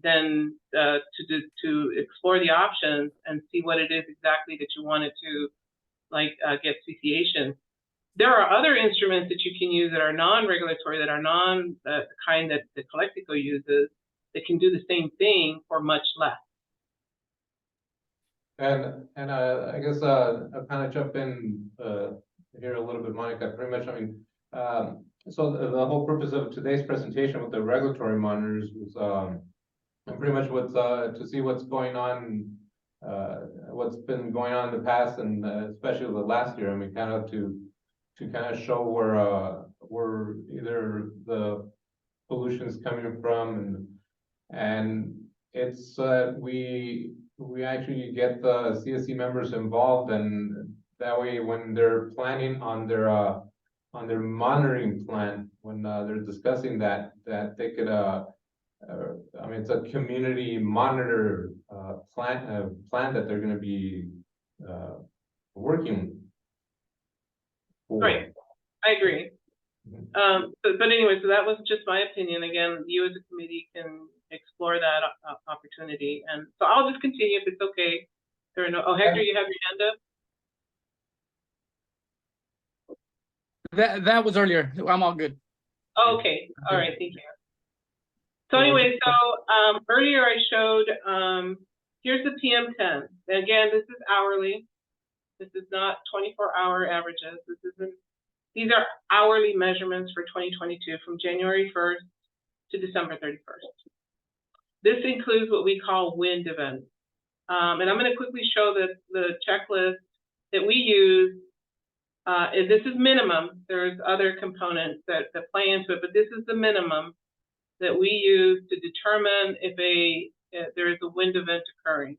then to explore the options and see what it is exactly that you wanted to get speciation. There are other instruments that you can use that are non-regulatory, that are the kind that the Calexico uses, that can do the same thing for much less. And I guess I'll kind of jump in here a little bit, Monica. Pretty much, I mean, so the whole purpose of today's presentation with the regulatory monitors was pretty much to see what's going on, what's been going on in the past, and especially the last year. I mean, kind of to kind of show where either the pollution is coming from, and it's we actually get the CSC members involved, and that way when they're planning on their monitoring plan, when they're discussing that they could I mean, it's a community monitor plan that they're going to be working for. Right, I agree. But anyway, so that was just my opinion. Again, you as a committee can explore that opportunity, and so I'll just continue if it's okay. There are no. Oh, Hector, you have your hand up. That was earlier. I'm all good. Oh, okay. All right. Thank you. So anyway, earlier I showed, here's the PM10. Again, this is hourly. This is not 24-hour averages. This isn't These are hourly measurements for 2022 from January 1st to December 31st. This includes what we call wind events. And I'm going to quickly show the checklist that we use. This is minimum. There's other components that play into it, but this is the minimum that we use to determine if there is a wind event occurring.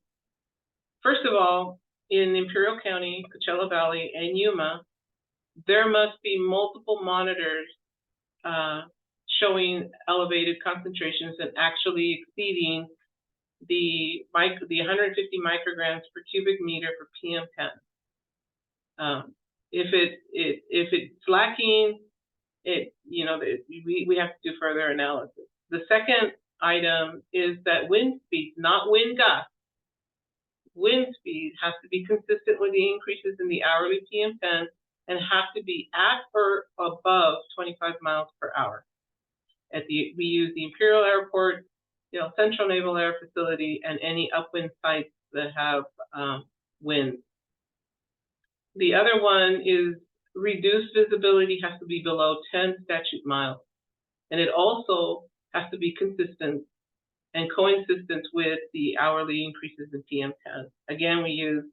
First of all, in Imperial County, Coachella Valley, and Yuma, there must be multiple monitors showing elevated concentrations and actually exceeding the 150 micrograms per cubic meter for PM10. If it's lacking, we have to do further analysis. The second item is that wind speed, not wind gusts. Wind speed has to be consistent with the increases in the hourly PM10 and have to be at or above 25 miles per hour. We use the Imperial Airport, Central Naval Air Facility, and any upwind sites that have wind. The other one is reduced visibility has to be below 10 statute miles. And it also has to be consistent and coexistent with the hourly increases in PM10. Again, we use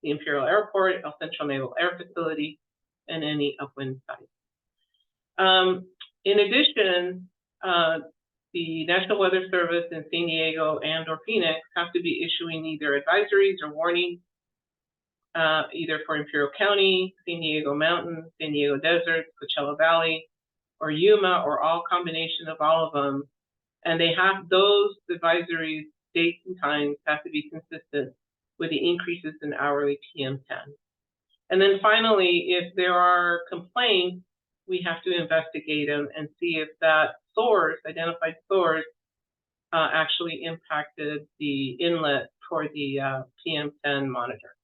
the Imperial Airport, El Central Naval Air Facility, and any upwind site. In addition, the National Weather Service in San Diego and or Phoenix have to be issuing either advisories or warnings, either for Imperial County, San Diego Mountain, San Diego Desert, Coachella Valley, or Yuma, or all combination of all of them. And they have those advisories, dates and times have to be consistent with the increases in hourly PM10. And then finally, if there are complaints, we have to investigate them and see if that source, identified source, actually impacted the inlet for the PM10 monitor.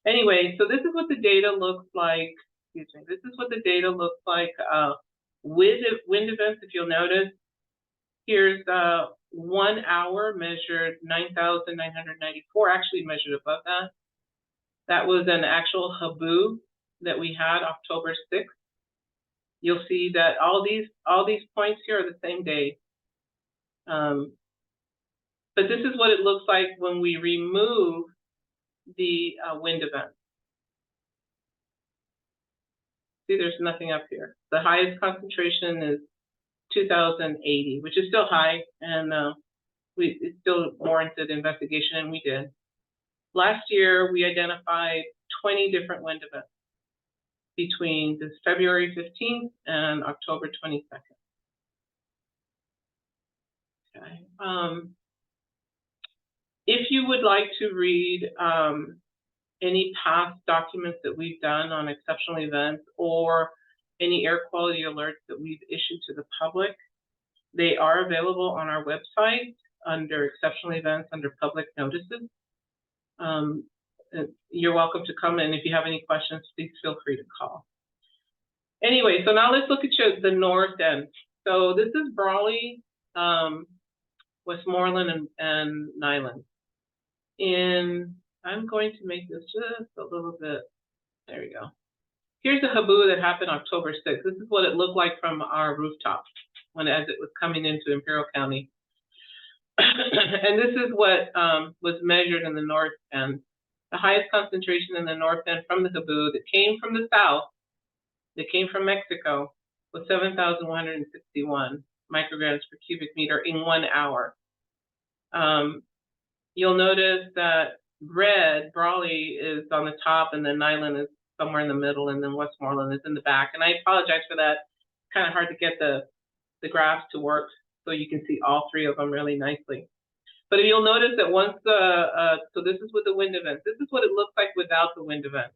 Anyway, so this is what the data looks like. Excuse me. This is what the data looks like with wind events. If you'll notice, here's 1 hour measured 9,994. Actually measured above that. That was an actual Habu that we had October 6th. You'll see that all these points here are the same day. But this is what it looks like when we remove the wind event. See, there's nothing up here. The highest concentration is 2,080, which is still high, and it still warranted investigation, and we did. Last year, we identified 20 different wind events between this February 15th and October 22nd. Okay. If you would like to read any past documents that we've done on exceptional events or any air quality alerts that we've issued to the public, they are available on our website under exceptional events, under public notices. You're welcome to come in. If you have any questions, please feel free to call. Anyway, so now let's look at the north end. So this is Brawley, Westmoreland, and Nyland. I'm going to make this just a little bit, there we go. Here's the Habu that happened October 6th. This is what it looked like from our rooftop as it was coming into Imperial County. And this is what was measured in the north end. The highest concentration in the north end from the Habu that came from the south, that came from Mexico, was 7,161 micrograms per cubic meter in 1 hour. You'll notice that red, Brawley, is on the top, and then Nyland is somewhere in the middle, and then Westmoreland is in the back. And I apologize for that. It's kind of hard to get the graphs to work so you can see all three of them really nicely. But you'll notice that once so this is with the wind event. This is what it looks like without the wind event.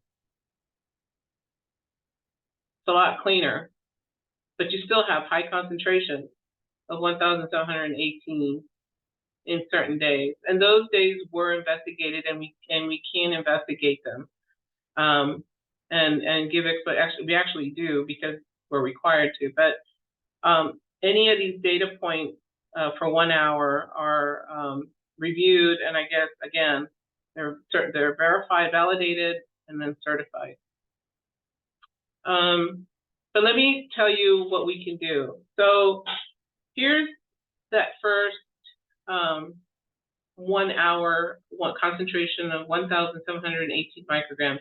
It's a lot cleaner, but you still have high concentration of 1,718 in certain days. And those days were investigated, and we can investigate them and give actually we actually do because we're required to. But any of these data points for 1 hour are reviewed, and I guess again they're verified, validated, and then certified. But let me tell you what we can do. So here's that first 1 hour concentration of 1,718 micrograms.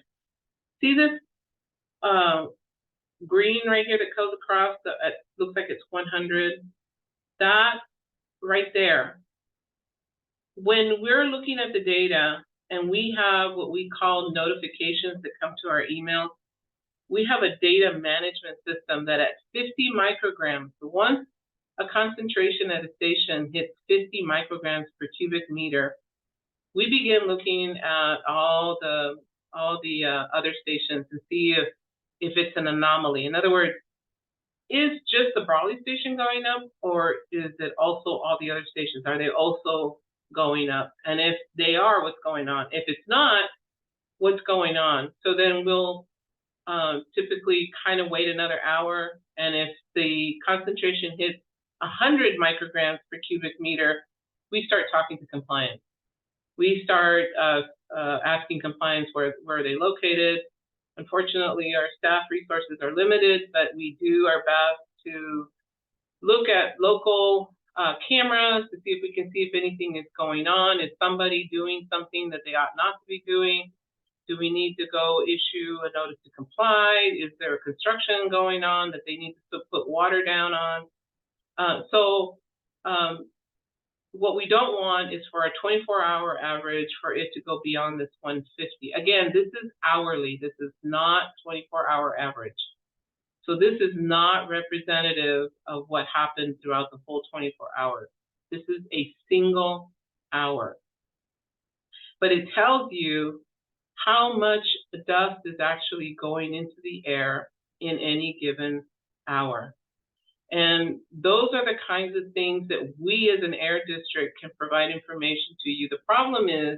See this green right here that goes across? It looks like it's 100. That right there. When we're looking at the data and we have what we call notifications that come to our emails, we have a data management system that at 50 micrograms, once a concentration at a station hits 50 micrograms per cubic meter, we begin looking at all the other stations and see if it's an anomaly. In other words, is just the Brawley station going up, or is it also all the other stations? Are they also going up? And if they are, what's going on? If it's not, what's going on? So then we'll typically kind of wait another hour, and if the concentration hits 100 micrograms per cubic meter, we start talking to compliance. We start asking compliance where are they located. Unfortunately, our staff resources are limited, but we do our best to look at local cameras to see if we can see if anything is going on. Is somebody doing something that they ought not to be doing? Do we need to go issue a notice to comply? Is there a construction going on that they need to put water down on? What we don't want is for a 24-hour average for it to go beyond this 150. Again, this is hourly. This is not 24-hour average. So this is not representative of what happened throughout the full 24 hours. This is a single hour. But it tells you how much dust is actually going into the air in any given hour. And those are the kinds of things that we as an air district can provide information to you. The problem is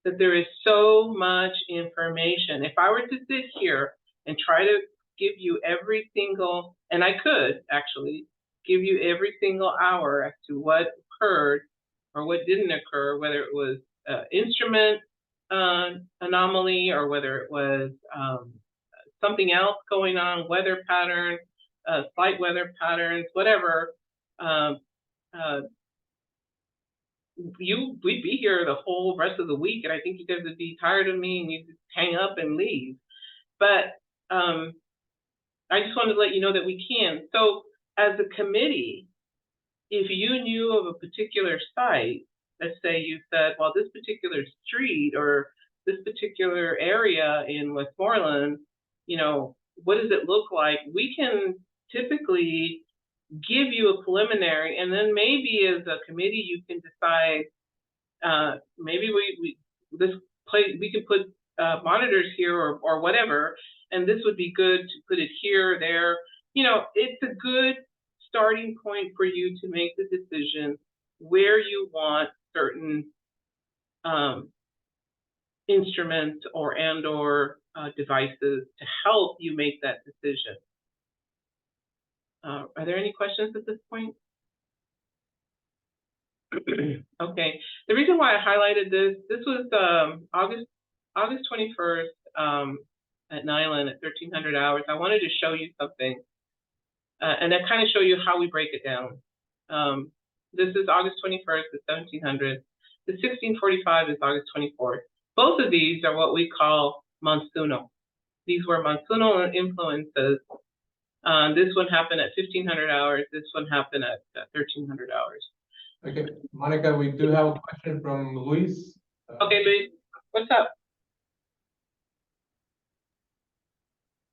that there is so much information. If I were to sit here and try to give you every single, and I could actually give you every single hour as to what occurred or what didn't occur, whether it was instrument anomaly or whether it was something else going on, weather patterns, slight weather patterns, whatever, we'd be here the whole rest of the week, and I think you guys would be tired of me and you'd just hang up and leave. But I just wanted to let you know that we can. So as a committee, if you knew of a particular site, let's say you said, well, this particular street or this particular area in Westmoreland, you know, what does it look like? We can typically give you a preliminary, and then maybe as a committee you can decide maybe we can put monitors here or whatever, and this would be good to put it here or there. You know, it's a good starting point for you to make the decision where you want certain instruments or devices to help you make that decision. Are there any questions at this point? Okay. The reason why I highlighted this was August 21st at Nyland at 1300 hours. I wanted to show you something, and that kind of show you how we break it down. This is August 21st at 1700. The 1645 is August 24th. Both of these are what we call monsoonal. These were monsoonal influences. This one happened at 1500 hours. This one happened at 1300 hours. Okay, Monica, we do have a question from Luis. Okay, Luis, what's up?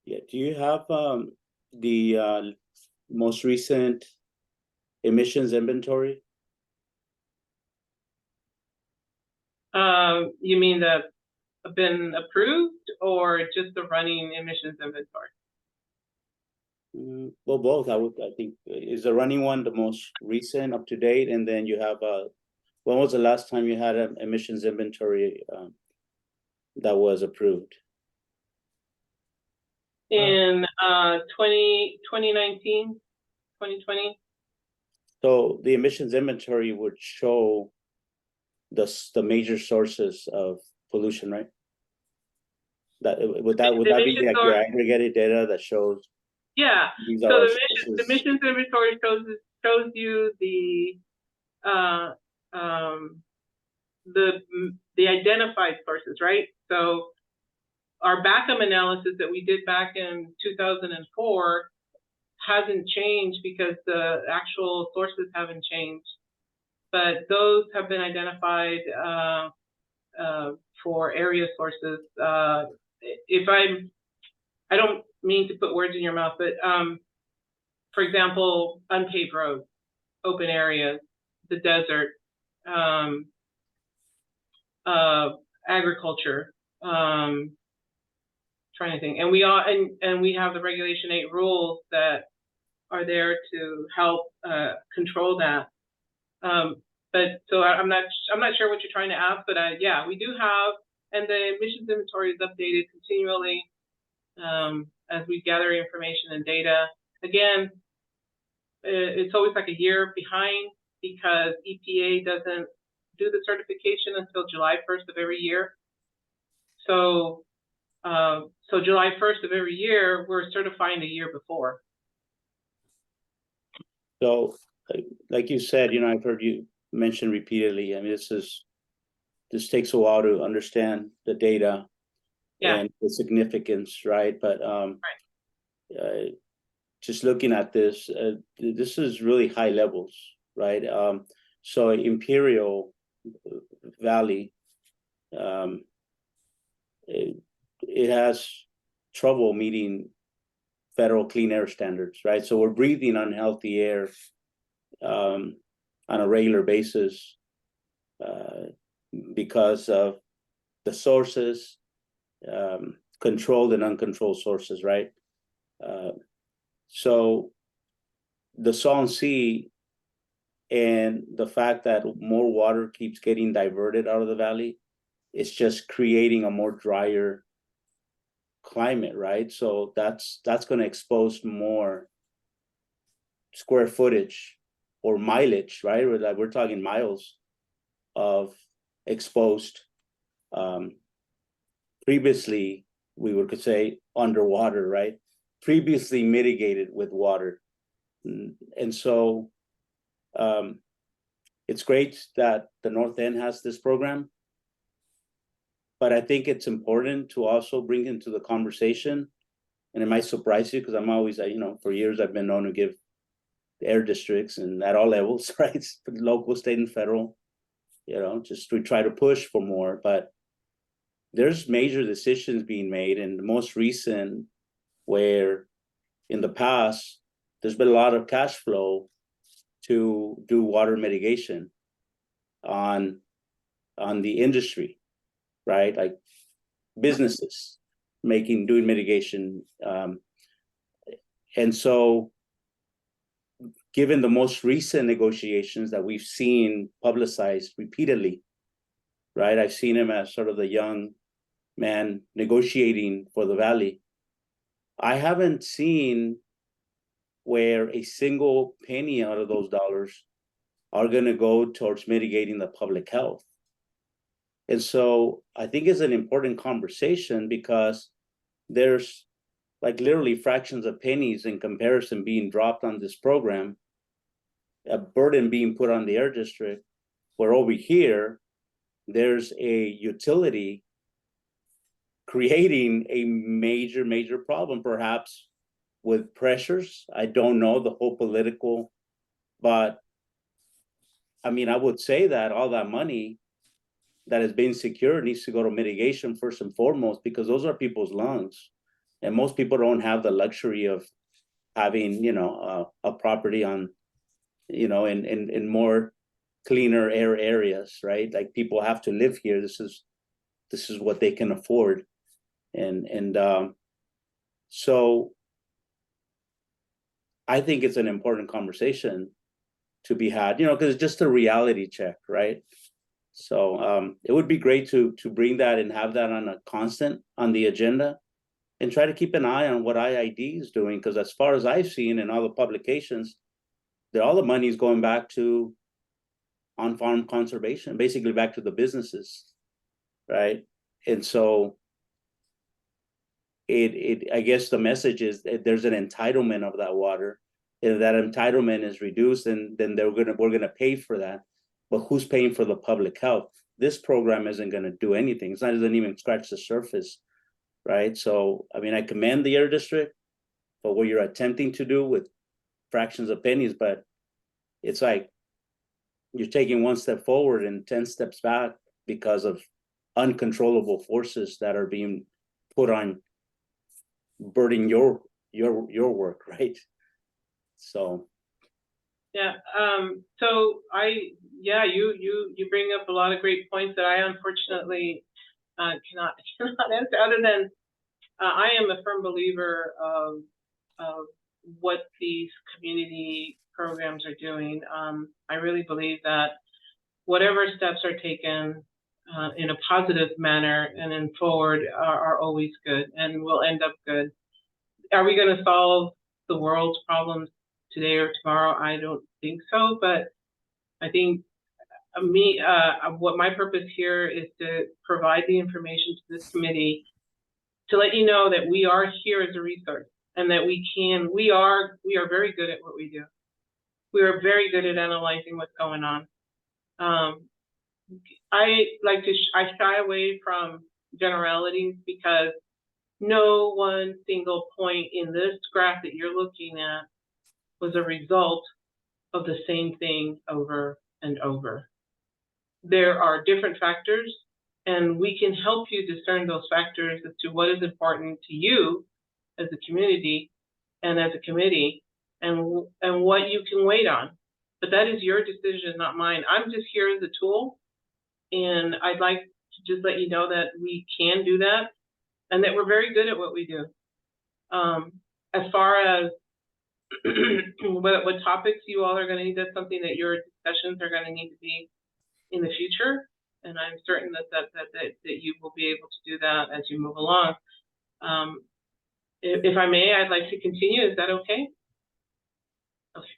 Yeah, do you have the most recent emissions inventory? You mean the been approved or just the running emissions inventory? Well, both. I think is the running one the most recent, up to date, and then you have when was the last time you had an emissions inventory that was approved? In 2019, 2020. So the emissions inventory would show the major sources of pollution, right? That would that be like your aggregated data that shows? Yeah, These so are our the sources. missions inventory shows you the identified sources, right? So our BACM analysis that we did back in 2004 hasn't changed because the actual sources haven't changed, but those have been identified for area sources. I don't mean to put words in your mouth, but for example, unpaved roads, open areas, the desert, agriculture, trying to think, and we have the Regulation 8 rules that are there to help control that. But so I'm not sure what you're trying to ask, but yeah, we do have, and the emissions inventory is updated continually as we gather information and data. Again, it's always like a year behind because EPA doesn't do the certification until July 1st of every year. So July 1st of every year, we're certifying a year before. So, like you said, you know, I've heard you mention repeatedly. I mean, this takes a while to understand the data and the significance, right? But just looking at this, this is really high levels, right? So Imperial Valley, it has trouble meeting federal clean air standards, right? So we're breathing unhealthy air on a regular basis because of the sources, controlled and uncontrolled sources, right? So the Salton Sea and the fact that more water keeps getting diverted out of the valley, it's just creating a more drier climate, right? So that's going to expose more square footage or mileage, right? We're talking miles of exposed, previously we could say underwater, right? Previously mitigated with water. And so it's great that the North End has this program, but I think it's important to also bring into the conversation, and it might surprise you because I'm always, you know, for years I've been known to give air districts and at all levels, right? Local, state, and federal, you know, just we try to push for more, but there's major decisions being made, and the most recent where in the past, there's been a lot of cash flow to do water mitigation on the industry, right? Like businesses doing mitigation. And so given the most recent negotiations that we've seen publicized repeatedly, right? I've seen him as sort of the young man negotiating for the valley. I haven't seen where a single penny out of those dollars are going to go towards mitigating the public health. And so I think it's an important conversation because there's like literally fractions of pennies in comparison being dropped on this program, a burden being put on the air district, where over here, there's a utility creating a major, major problem, perhaps with pressures. I don't know the whole political, but I mean, I would say that all that money that has been secured needs to go to mitigation first and foremost, because those are people's lungs. And most people don't have the luxury of having, you know, a property on, you know, in more cleaner air areas, right? Like people have to live here. This is what they can afford. And so I think it's an important conversation to be had, you know, because it's just a reality check, right? So it would be great to bring that and have that on a constant on the agenda, and try to keep an eye on what IID is doing, because as far as I've seen in all the publications, all the money is going back to on-farm conservation, basically back to the businesses, right? And so I guess the message is that there's an entitlement of that water. If that entitlement is reduced, then we're gonna pay for that. But who's paying for the public health? This program isn't gonna do anything. It doesn't even scratch the surface, right? So, I mean, I commend the Air District for what you're attempting to do with fractions of pennies, but it's like you're taking one step forward and 10 steps back because of uncontrollable forces that are being put on burdening your work, right? So yeah, you bring up a lot of great points that I unfortunately cannot answer, other than I am a firm believer of what these community programs are doing. I really believe that whatever steps are taken in a positive manner and then forward are always good and will end up good. Are we going to solve the world's problems today or tomorrow? I don't think so, but I think what my purpose here is to provide the information to this committee to let you know that we are here as a resource and that we are very good at what we do. We are very good at analyzing what's going on. I shy away from generalities because no one single point in this graph that you're looking at was a result of the same thing over and over. There are different factors, and we can help you discern those factors as to what is important to you as a community and as a committee, and what you can wait on. But that is your decision, not mine. I'm just here as a tool, and I'd like to just let you know that we can do that and that we're very good at what we do. As far as what topics you all are going to need, that's something that your discussions are going to need to be in the future, and I'm certain that you will be able to do that as you move along. If I may, I'd like to continue. Is that okay? Okay.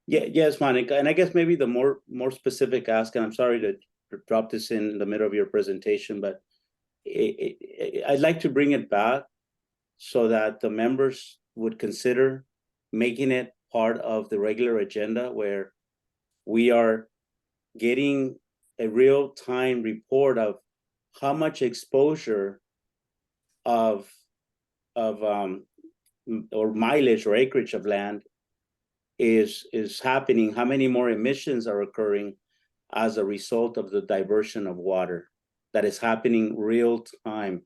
yeah, yes, Monica, and I guess maybe the more specific ask, and I'm sorry to drop this in the middle of your presentation, but I'd like to bring it back so that the members would consider making it part of the regular agenda, where we are getting a real-time report of how much exposure of or mileage or acreage of land is happening, how many more emissions are occurring as a result of the diversion of water that is happening real time.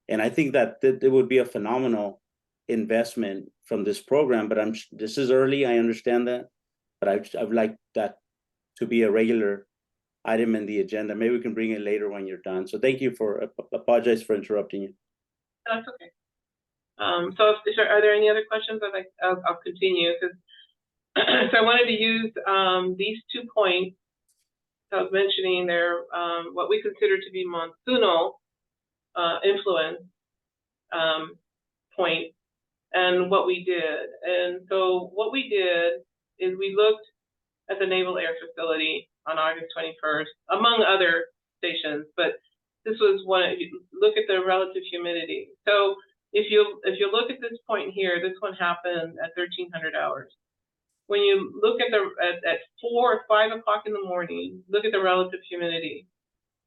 And I think that it would be a phenomenal investment from this program, but this is early, I understand that, but I'd like that to be a regular item in the agenda. Maybe we can bring it later when you're done. So thank you apologize for interrupting you. That's okay. So are there any other questions? I'll continue. So I wanted to use these 2 points I was mentioning there, what we consider to be monsoonal influence point, and what we did. And so what we did is we looked at the Naval Air Facility on August 21st, among other stations, but this was one. Look at the relative humidity. So if you look at this point here, this one happened at 1300 hours. When you look at at 4 or 5 o'clock in the morning, look at the relative humidity.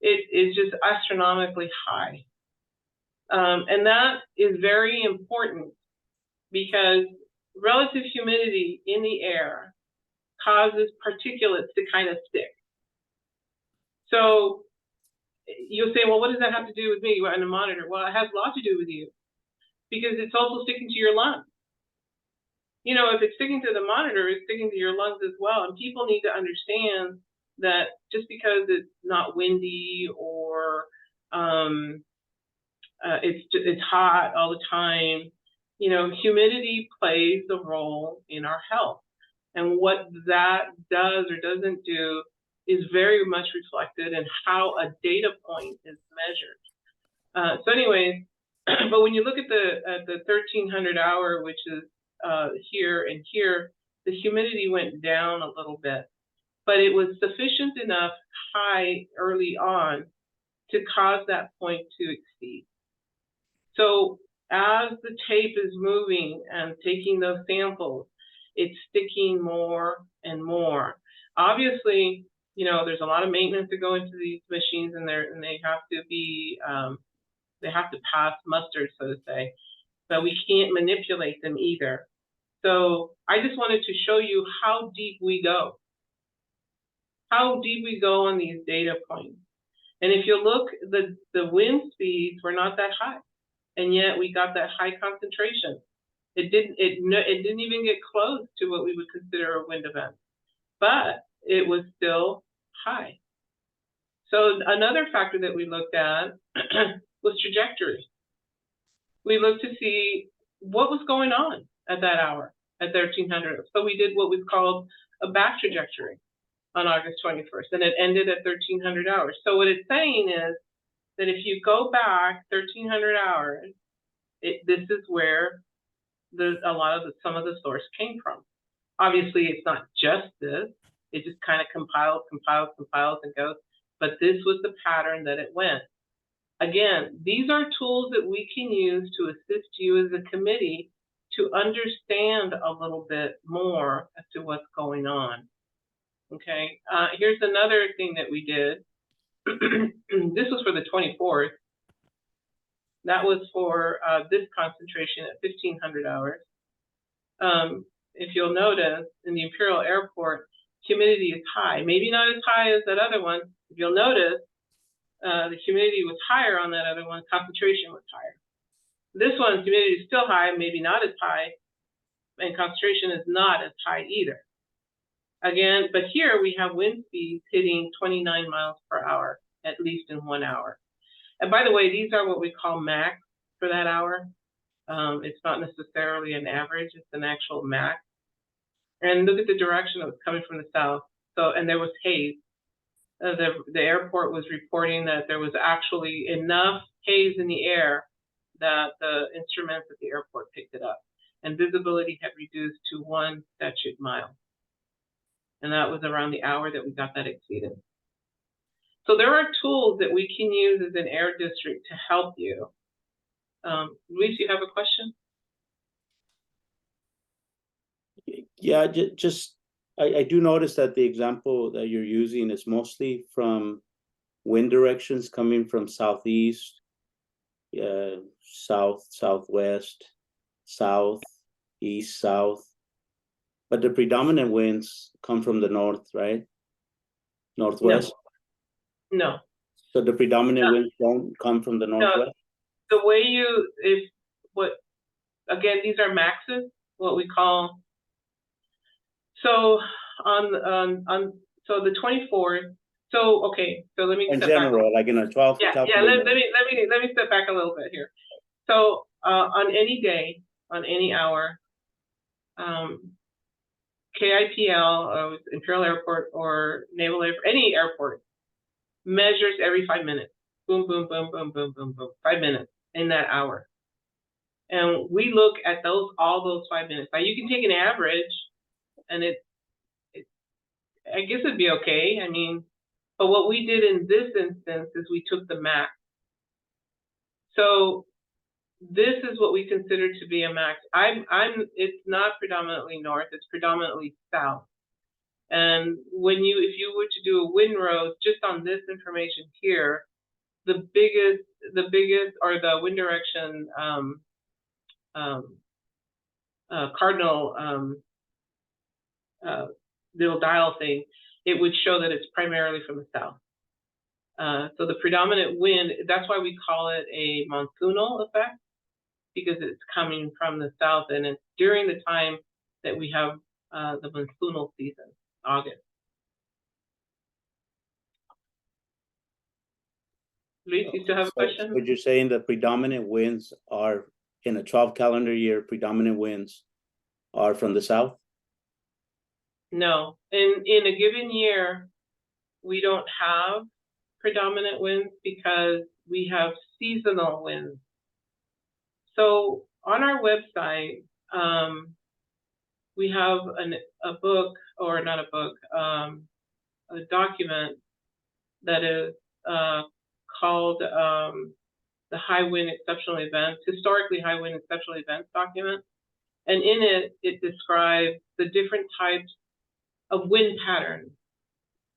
It is just astronomically high. And that is very important because relative humidity in the air causes particulates to kind of stick. So you'll say, well, what does that have to do with me and the monitor? Well, it has a lot to do with you because it's also sticking to your lungs. You know, if it's sticking to the monitor, it's sticking to your lungs as well. And people need to understand that just because it's not windy or it's hot all the time, you know, humidity plays a role in our health. And what that does or doesn't do is very much reflected in how a data point is measured. So anyways, but when you look at the 1300 hour, which is here and here, the humidity went down a little bit, but it was sufficient enough high early on to cause that point to exceed. So as the tape is moving and taking those samples, it's sticking more and more. Obviously, you know, there's a lot of maintenance to go into these machines, and they have to be they have to pass muster, so to say, but we can't manipulate them either. So I just wanted to show you how deep we go, on these data points. And if you look, the wind speeds were not that high, and yet we got that high concentration. It didn't even get close to what we would consider a wind event, but it was still high. So another factor that we looked at was trajectory. We looked to see what was going on at that hour, at 1300. So we did what was called a back trajectory on August 21st, and it ended at 1300 hours. So what it's saying is that if you go back 1300 hours, this is where some of the source came from. Obviously, it's not just this. It just kind of compiles and goes. But this was the pattern that it went. Again, these are tools that we can use to assist you as a committee to understand a little bit more as to what's going on. Okay, here's another thing that we did. This was for the 24th. That was for this concentration at 1500 hours. If you'll notice, in the Imperial Airport, humidity is high. Maybe not as high as that other one. If you'll notice, the humidity was higher on that other one, concentration was higher. This one, humidity is still high, maybe not as high, and concentration is not as high either. Again, but here we have wind speeds hitting 29 miles per hour, at least in 1 hour. And by the way, these are what we call max for that hour. It's not necessarily an average, it's an actual max. And look at the direction that was coming from the south. So, and there was haze. The airport was reporting that there was actually enough haze in the air that the instruments at the airport picked it up. And visibility had reduced to 1 statute mile. And that was around the hour that we got that exceeded. So there are tools that we can use as an air district to help you. Luis, you have a question? Yeah, I do notice that the example that you're using is mostly from wind directions coming from southeast, south, southwest, south, east, south. But the predominant winds come from the north, right? Northwest? No. So the predominant winds don't come from the northwest? No. The way again, these are maxes, what we call. So so the 24th. So okay, so let me in step general, back. like in a 12. Yeah. Let me step back a little bit here. So on any day, on any hour, KIPL, Imperial Airport or Naval Airport, any airport, measures every 5 minutes. Boom, boom, boom, boom, boom, boom, boom. 5 minutes in that hour. And we look at all those 5 minutes. Now you can take an average, and I guess it'd be okay. I mean, but what we did in this instance is we took the max. So this is what we consider to be a max. It's not predominantly north, it's predominantly south. And if you were to do a wind road just on this information here, the biggest or the wind direction cardinal little dial thing, it would show that it's primarily from the south. So the predominant wind, that's why we call it a monsoonal effect, because it's coming from the south, and it's during the time that we have the monsoonal season, August. Luis, you still have a question? Would you say the predominant winds are in a 12 calendar year, predominant winds are from the south? No, in a given year, we don't have predominant winds because we have seasonal winds. So on our website, we have a book, or not a book, a document that is called the high wind exceptional events, historically high wind exceptional events document. And in it, it describes the different types of wind patterns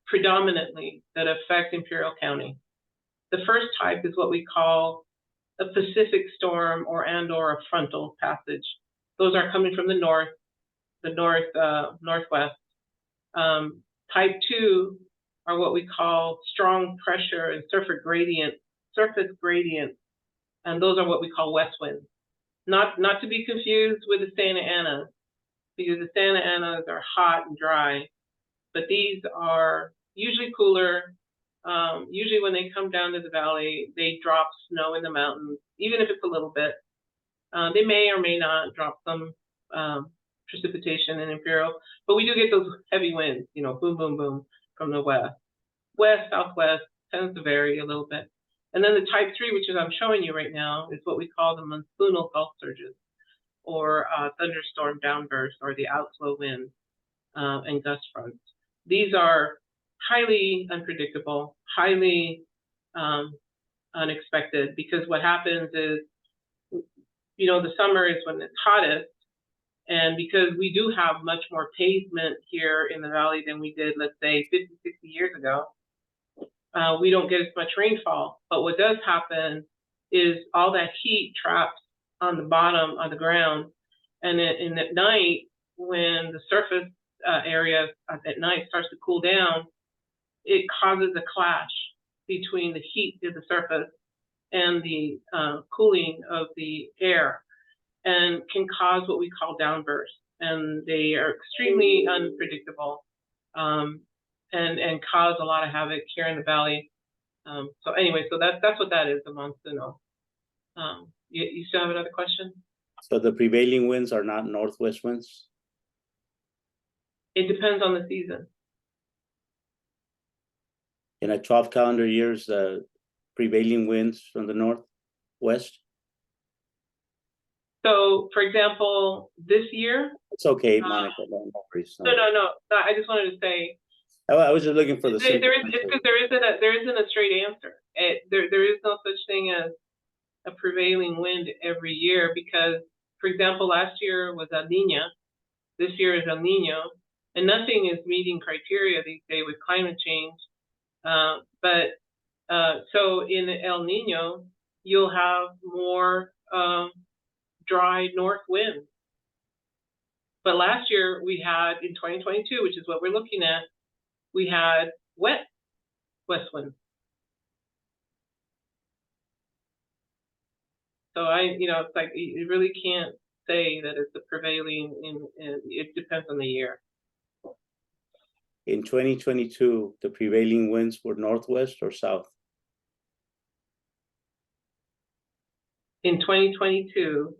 predominantly that affect Imperial County. The first type is what we call a Pacific storm or a frontal passage. Those are coming from the northwest. Type 2 are what we call strong pressure and surface gradient, and those are what we call west winds. Not to be confused with the Santa Ana, because the Santa Anas are hot and dry, but these are usually cooler. Usually when they come down to the valley, they drop snow in the mountains, even if it's a little bit. They may or may not drop some precipitation in Imperial, but we do get those heavy winds, you know, boom, boom, boom from the west. West, southwest tends to vary a little bit. And then the type 3, which is I'm showing you right now, is what we call the monsoonal gulf surges, or thunderstorm downbursts, or the outflow winds and gust fronts. These are highly unpredictable, highly unexpected, because what happens is, you know, the summer is when it's hottest, and because we do have much more pavement here in the valley than we did, let's say, 50, 60 years ago, we don't get as much rainfall. But what does happen is all that heat traps on the bottom of the ground, and at night, when the surface area at night starts to cool down, it causes a clash between the heat of the surface and the cooling of the air, and can cause what we call downbursts. And they are extremely unpredictable and cause a lot of havoc here in the valley. So anyway, so that's what that is, the monsoonal. You still have another question? So the prevailing winds are not northwest winds? It depends on the season. In a 12 calendar years, prevailing winds from the northwest? So, for example, this year. It's okay, Monica. No worries. No. I just wanted to say. I was just looking for the. It's because there isn't a straight answer. There is no such thing as a prevailing wind every year, because, for example, last year was El Niño. This year is El Nino, and nothing is meeting criteria these days with climate change. So in El Nino, you'll have more dry north winds. But last year we had, in 2022, which is what we're looking at, we had wet west winds. So it's like, you really can't say that it's the prevailing it depends on the year. In 2022, the prevailing winds were northwest or south? In 2022,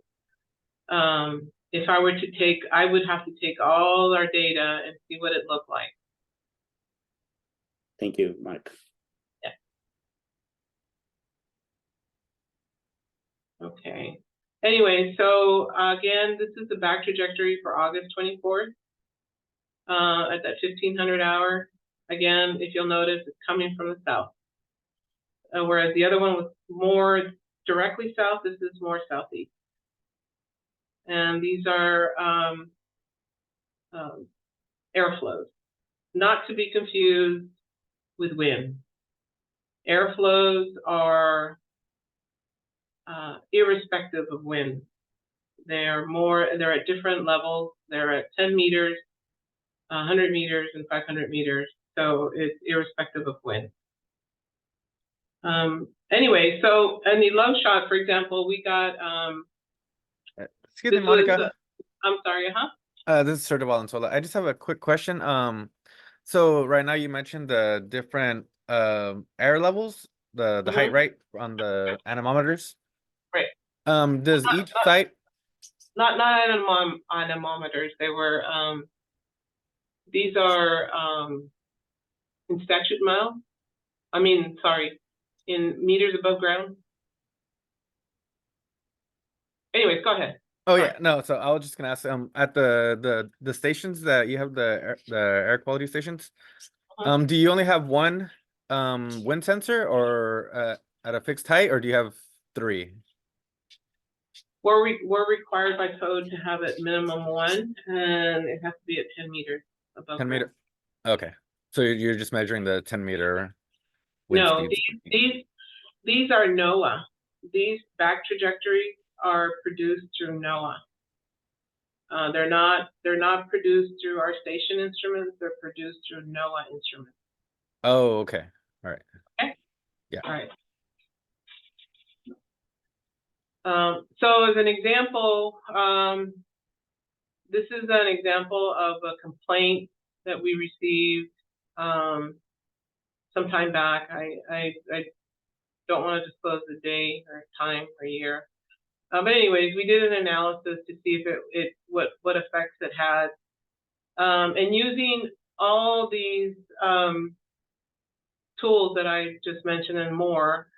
if I were to take, I would have to take all our data and see what it looked like. Thank you, Mike. Yeah. Okay. Anyway, so again, this is the back trajectory for August 24th at that 1500 hour. Again, if you'll notice, it's coming from the south. Whereas the other one was more directly south, this is more southeast. And these are airflows, not to be confused with wind. Airflows are irrespective of wind. They're at different levels. They're at 10 meters, 100 meters, and 500 meters. So it's irrespective of wind. Anyway, so in the low shot, for example, we got excuse me, Monica. I'm sorry, huh? This is Sergio Valenzuela. I just have a quick question. So right now you mentioned the different air levels, the height, right, on the anemometers. Right. Does each site not anemometers? They were these are in statute miles. I mean, sorry, in meters above ground. Anyways, go ahead. Oh yeah, no. So I was just gonna ask, at the stations that you have, the air quality stations, do you only have one wind sensor, or at a fixed height, or do you have 3. We're required by code to have at minimum 1, and it has to be at 10 meters above 10 ground. meter. Okay. So you're just measuring the 10 meter wind No, speeds. these are NOAA. These back trajectories are produced through NOAA. They're not produced through our station instruments. They're produced through NOAA instruments. Oh, okay. All right. Okay. Yeah. All right. So as an example, this is an example of a complaint that we received some time back. I don't want to disclose the day or time or year. But anyways, we did an analysis to see if what effects it had. And using all these tools that I just mentioned and more,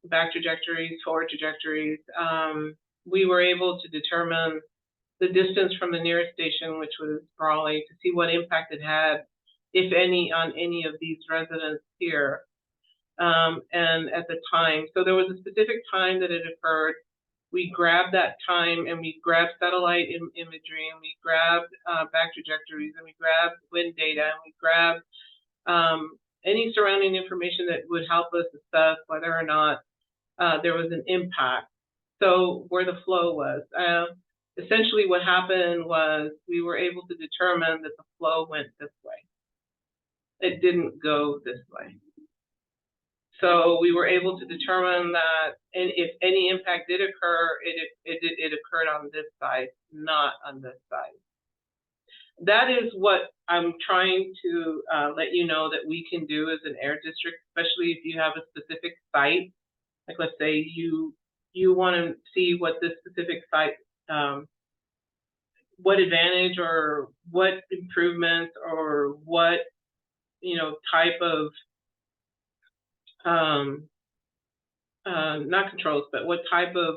back trajectories, forward trajectories, we were able to determine the distance from the nearest station, which was Brawley, to see what impact it had, if any, on any of these residents here. And at the time, so there was a specific time that it occurred. We grabbed that time and we grabbed satellite imagery and we grabbed back trajectories and we grabbed wind data and we grabbed any surrounding information that would help us assess whether or not there was an impact. So where the flow was. Essentially what happened was we were able to determine that the flow went this way. It didn't go this way. So we were able to determine that, and if any impact did occur, it occurred on this side, not on this side. That is what I'm trying to let you know that we can do as an air district, especially if you have a specific site. Like let's say you want to see what this specific site, what advantage or what improvements or what type of not controls, but what type of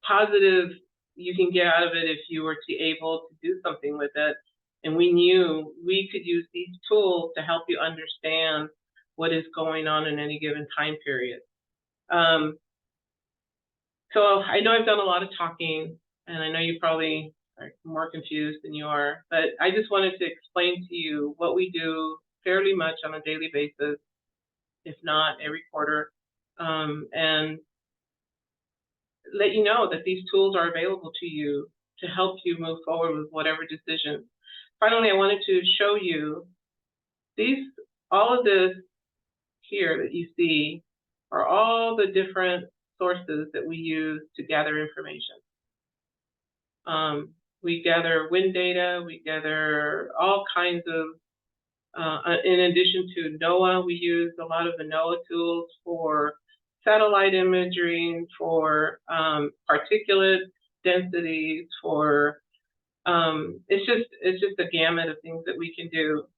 positive you can get out of it if you were able to do something with it. And we knew we could use these tools to help you understand what is going on in any given time period. So I know I've done a lot of talking, and I know you probably are more confused than you are, but I just wanted to explain to you what we do fairly much on a daily basis, if not every quarter, and let you know that these tools are available to you to help you move forward with whatever decision. Finally, I wanted to show you all of this here that you see are all the different sources that we use to gather information. We gather wind data, we gather all kinds of, in addition to NOAA, we use a lot of the NOAA tools for satellite imagery, for particulate densities, for it's just a gamut of things that we can do.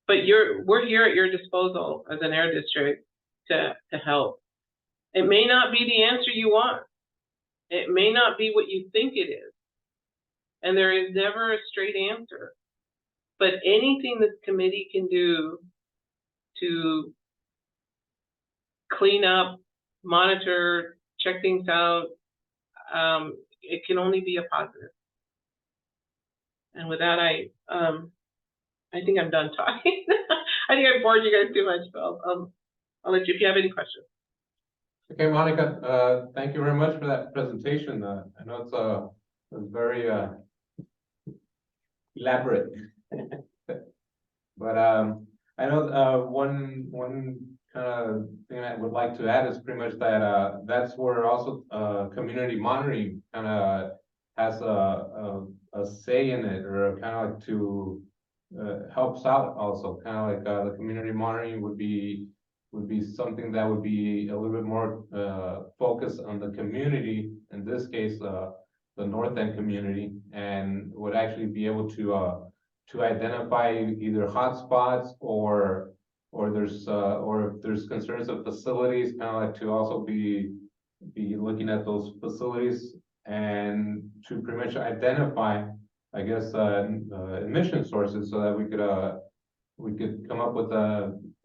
But we're here at your disposal as an air district to help. It may not be the answer you want. It may not be what you think it is. And there is never a straight answer. But anything this committee can do to clean up, monitor, check things out, it can only be a positive. And with that, I think I'm done talking. I think I bored you guys too much, so I'll let you if you have any questions. Okay, Monica, thank you very much for that presentation. I know it's very elaborate, but I know one kind of thing I would like to add is pretty much that that's where also community monitoring kind of has a say in it, or kind of like to helps out also. Kind of like the community monitoring would be something that would be a little bit more focused on the community, in this case the North End community, and would actually be able to identify either hotspots or if there's concerns of facilities, kind of like to also be looking at those facilities and to pretty much identify, I guess, emission sources, so that we could come up with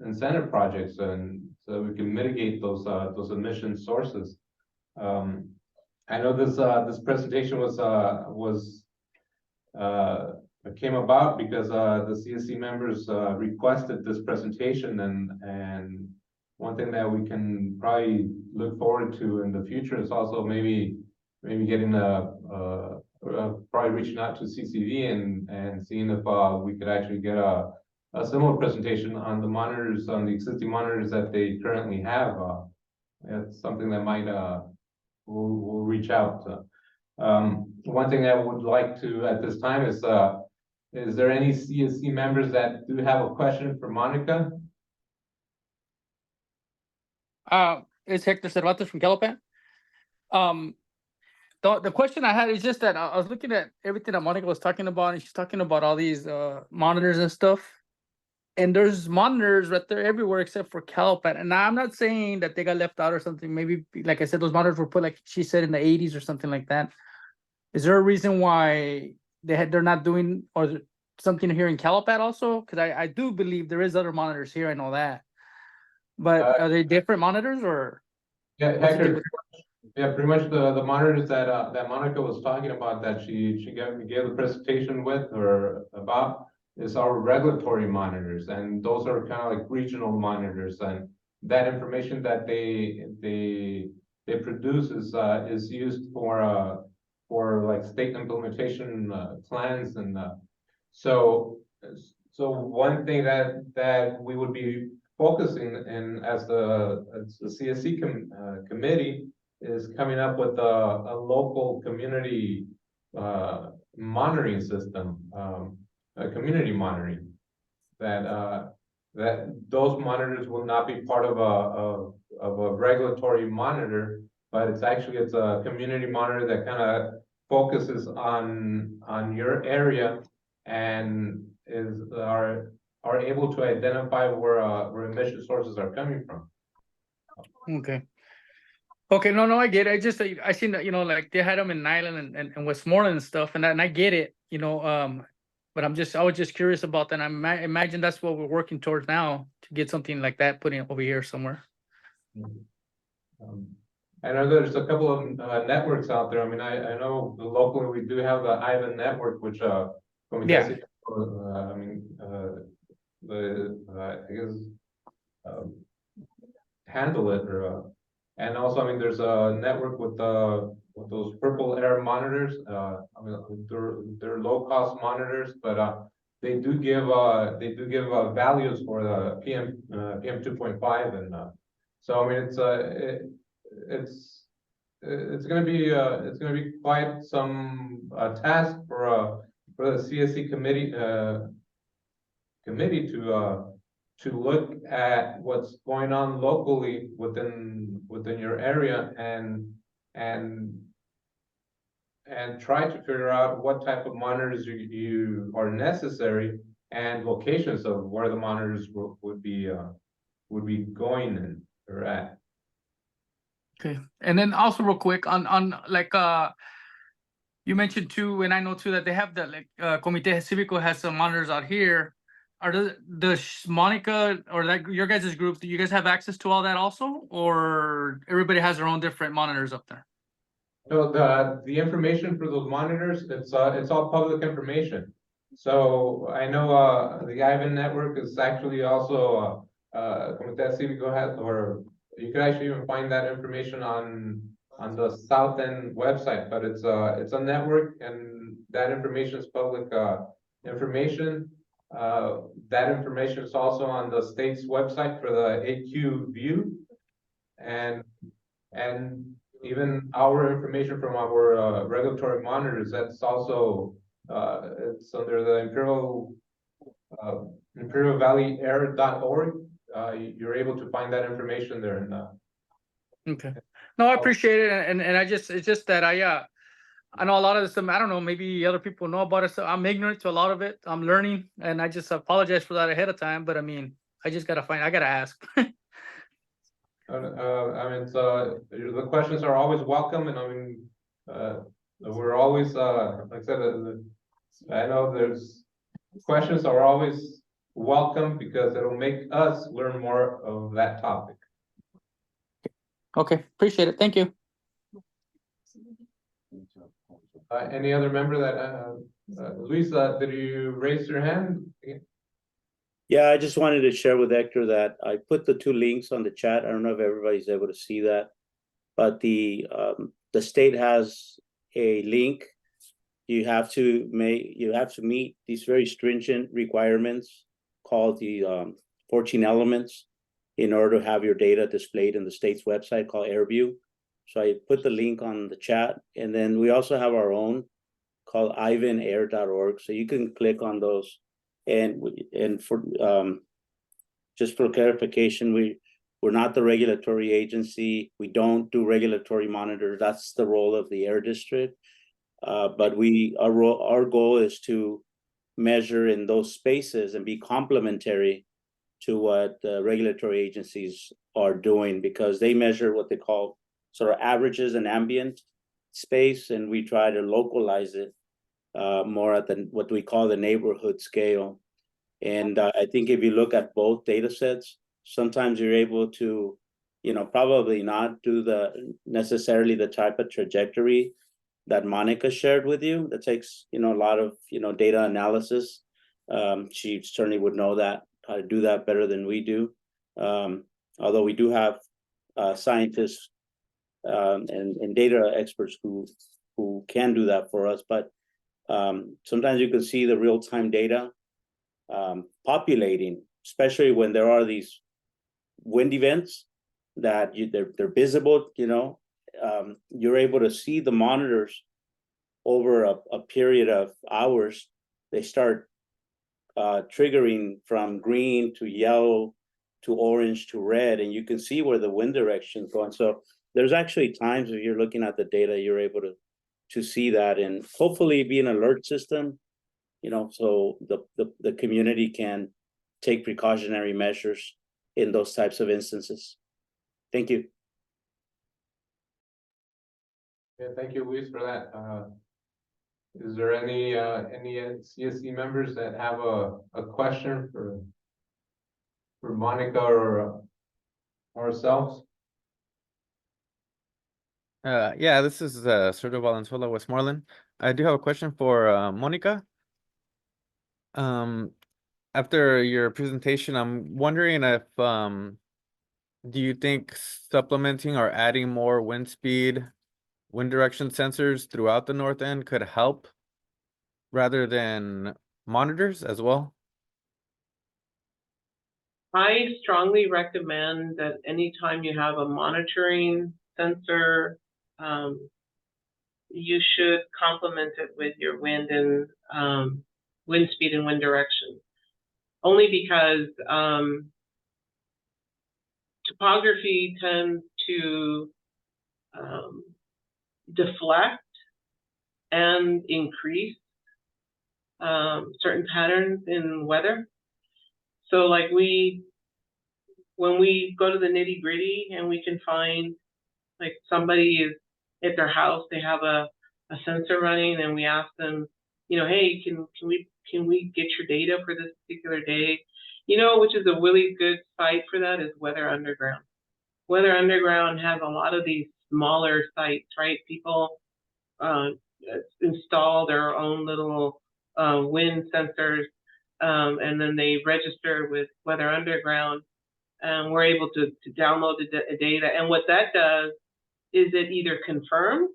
incentive projects, and so we can mitigate those emission sources. I know this presentation came about because the CSC members requested this presentation, and one thing that we can probably look forward to in the future is also maybe getting probably reaching out to CCV and seeing if we could actually get a similar presentation on the monitors, on the existing monitors that they currently have. It's something that might we'll reach out. One thing I would like to at this time is there any CSC members that do have a question for Monica? It's Hector Cervantes from Calipat. The question I had is just that I was looking at everything that Monica was talking about, and she's talking about all these monitors and stuff. And there's monitors right there everywhere except for Calipat. And I'm not saying that they got left out or something. Maybe, like I said, those monitors were put, like she said, in the 80s or something like that. Is there a reason why they're not doing or something here in Calipat also? Because I do believe there is other monitors here. I know that. But are they different monitors or? Yeah, Hector, yeah, pretty much the monitors that that Monica was talking about that she gave the presentation with or about is our regulatory monitors, and those are kind of like regional monitors, and that information that they produce is used for like state implementation plans, and so one thing that we would be focusing in as the CSC committee is coming up with a local community monitoring system, a community monitoring that those monitors will not be part of a regulatory monitor, but it's a community monitor that kind of focuses on your area and are able to identify where emission sources are coming from. Okay, no, I get it. I seen that, like they had them in Nyland and Westmoreland and stuff, and I get it, but I was just curious about that. I imagine that's what we're working towards now, to get something like that put in over here somewhere. I know there's a couple of networks out there. I mean, I know locally we do have the Ivan network, which I guess handle it, or and also, I mean, there's a network with those purple air monitors. I mean, they're low cost monitors, but they do give values for the PM 2.5, and so I mean it's going to be quite some task for the CSC committee to look at what's going on locally within your area and try to figure out what type of monitors you are necessary, and locations of where the monitors would be going and or at. Okay, and then also real quick on like you mentioned too, and I know too that they have that like Comité Cívico has some monitors out here. Are the Monica or that your guys' group, do you guys have access to all that also, or everybody has their own different monitors up there? So the information for those monitors, it's all public information. So I know the Ivan network is actually also Comité Cívico has, or you can actually even find that information on the South End website, but it's a network, and that information is public information. That information is also on the state's website for the AQ view, and even our information from our regulatory monitors, that's also it's under the Imperial Valley Air.org. You're able to find that information there. And okay, no, I appreciate it, and it's just that I know a lot of this stuff. I don't know, maybe other people know about it. So I'm ignorant to a lot of it. I'm learning, and I just apologize for that ahead of time. But I mean, I gotta ask. I mean, the questions are always welcome, and I mean, we're always, like I said, I know there's questions are always welcome because it'll make us learn more of that topic. Okay, appreciate it. Thank you. Any other member that, Luisa, did you raise your hand? Yeah, I just wanted to share with Hector that I put the 2 links on the chat. I don't know if everybody's able to see that, but the state has a link. You have to meet these very stringent requirements called the 14 elements in order to have your data displayed in the state's website called AirView. So I put the link on the chat, and then we also have our own called ivanair.org. So you can click on those. And for just for clarification, we're not the regulatory agency. We don't do regulatory monitor. That's the role of the Air District. But our goal is to measure in those spaces and be complementary to what the regulatory agencies are doing, because they measure what they call sort of averages and ambient space, and we try to localize it more at what we call the neighborhood scale. And I think if you look at both data sets, sometimes you're able to, probably not do necessarily the type of trajectory that Monica shared with you. That takes, a lot of, data analysis. She certainly would know how to do that better than we do. Although we do have scientists and data experts who can do that for us, but sometimes you can see the real-time data populating, especially when there are these wind events that they're visible. You're able to see the monitors over a period of hours. They start triggering from green to yellow to orange to red, and you can see where the wind direction is going. So there's actually times if you're looking at the data, you're able to see that, and hopefully be an alert system, so the community can take precautionary measures in those types of instances. Thank you. Yeah, thank you, Luis, for that. Is there any CSC members that have a question for Monica or ourselves? Yeah, this is Sergio Valenzuela, Westmoreland. I do have a question for Monica. After your presentation, I'm wondering if do you think supplementing or adding more wind speed, wind direction sensors throughout the north end could help rather than monitors as well? I strongly recommend that anytime you have a monitoring sensor, you should complement it with your wind and wind speed and wind direction. Only because topography tends to deflect and increase certain patterns in weather. So like when we go to the nitty gritty and we can find like somebody is at their house, they have a sensor running, and we ask them, hey, can we get your data for this particular day? Which is a really good site for that is Weather Underground. Weather Underground has a lot of these smaller sites, right? People install their own little wind sensors, and then they register with Weather Underground, and we're able to download the data. And what that does is it either confirms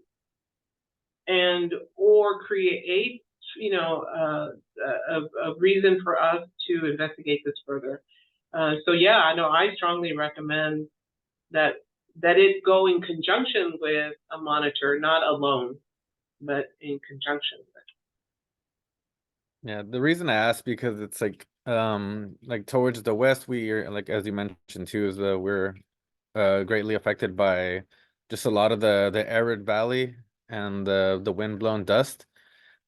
or creates, a reason for us to investigate this further. So yeah, I know I strongly recommend that it go in conjunction with a monitor, not alone, but in conjunction with. Yeah, the reason I ask because it's like towards the west, we are, like as you mentioned too, is we're greatly affected by just a lot of the arid valley and the wind-blown dust.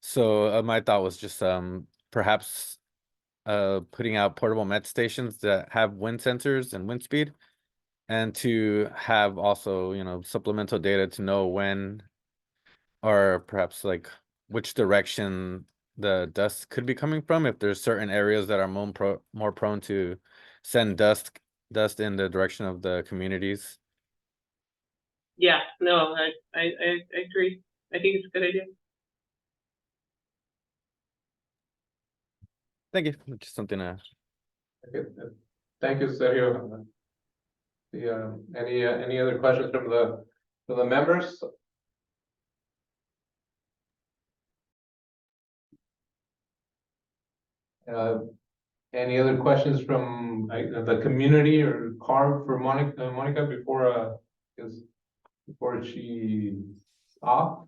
So my thought was just perhaps putting out portable met stations that have wind sensors and wind speed, and to have also supplemental data to know when, or perhaps like which direction the dust could be coming from, if there's certain areas that are more prone to send dust in the direction of the communities. Yeah, no, I agree. I think it's a good idea. Thank you. Just something to. Okay. Thank you, Sergio. Any other questions from the members? Any other questions from the community or Carl for Monica before she off?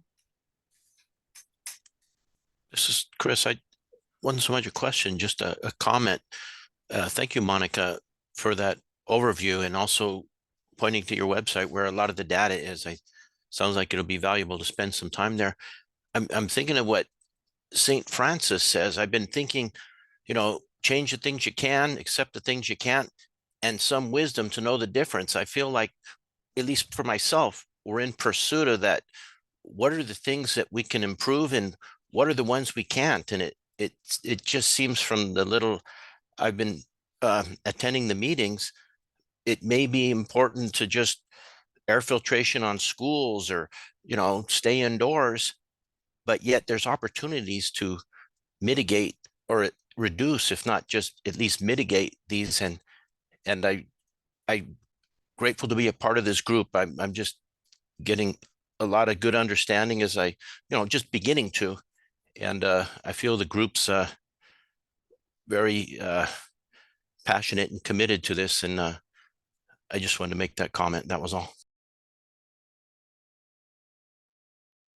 This is Chris. I wasn't so much a question, just a comment. Thank you, Monica, for that overview and also pointing to your website where a lot of the data is. Sounds like it'll be valuable to spend some time there. I'm thinking of what St. Francis says. I've been thinking, change the things you can, accept the things you can't, and some wisdom to know the difference. I feel like, at least for myself, we're in pursuit of that. What are the things that we can improve and what are the ones we can't? And it just seems from the little I've been attending the meetings, it may be important to just air filtration on schools or, stay indoors, but yet there's opportunities to mitigate or reduce, if not just at least mitigate these. And I'm grateful to be a part of this group. I'm just getting a lot of good understanding as I, just beginning to, and I feel the group's very passionate and committed to this. And I just wanted to make that comment. That was all.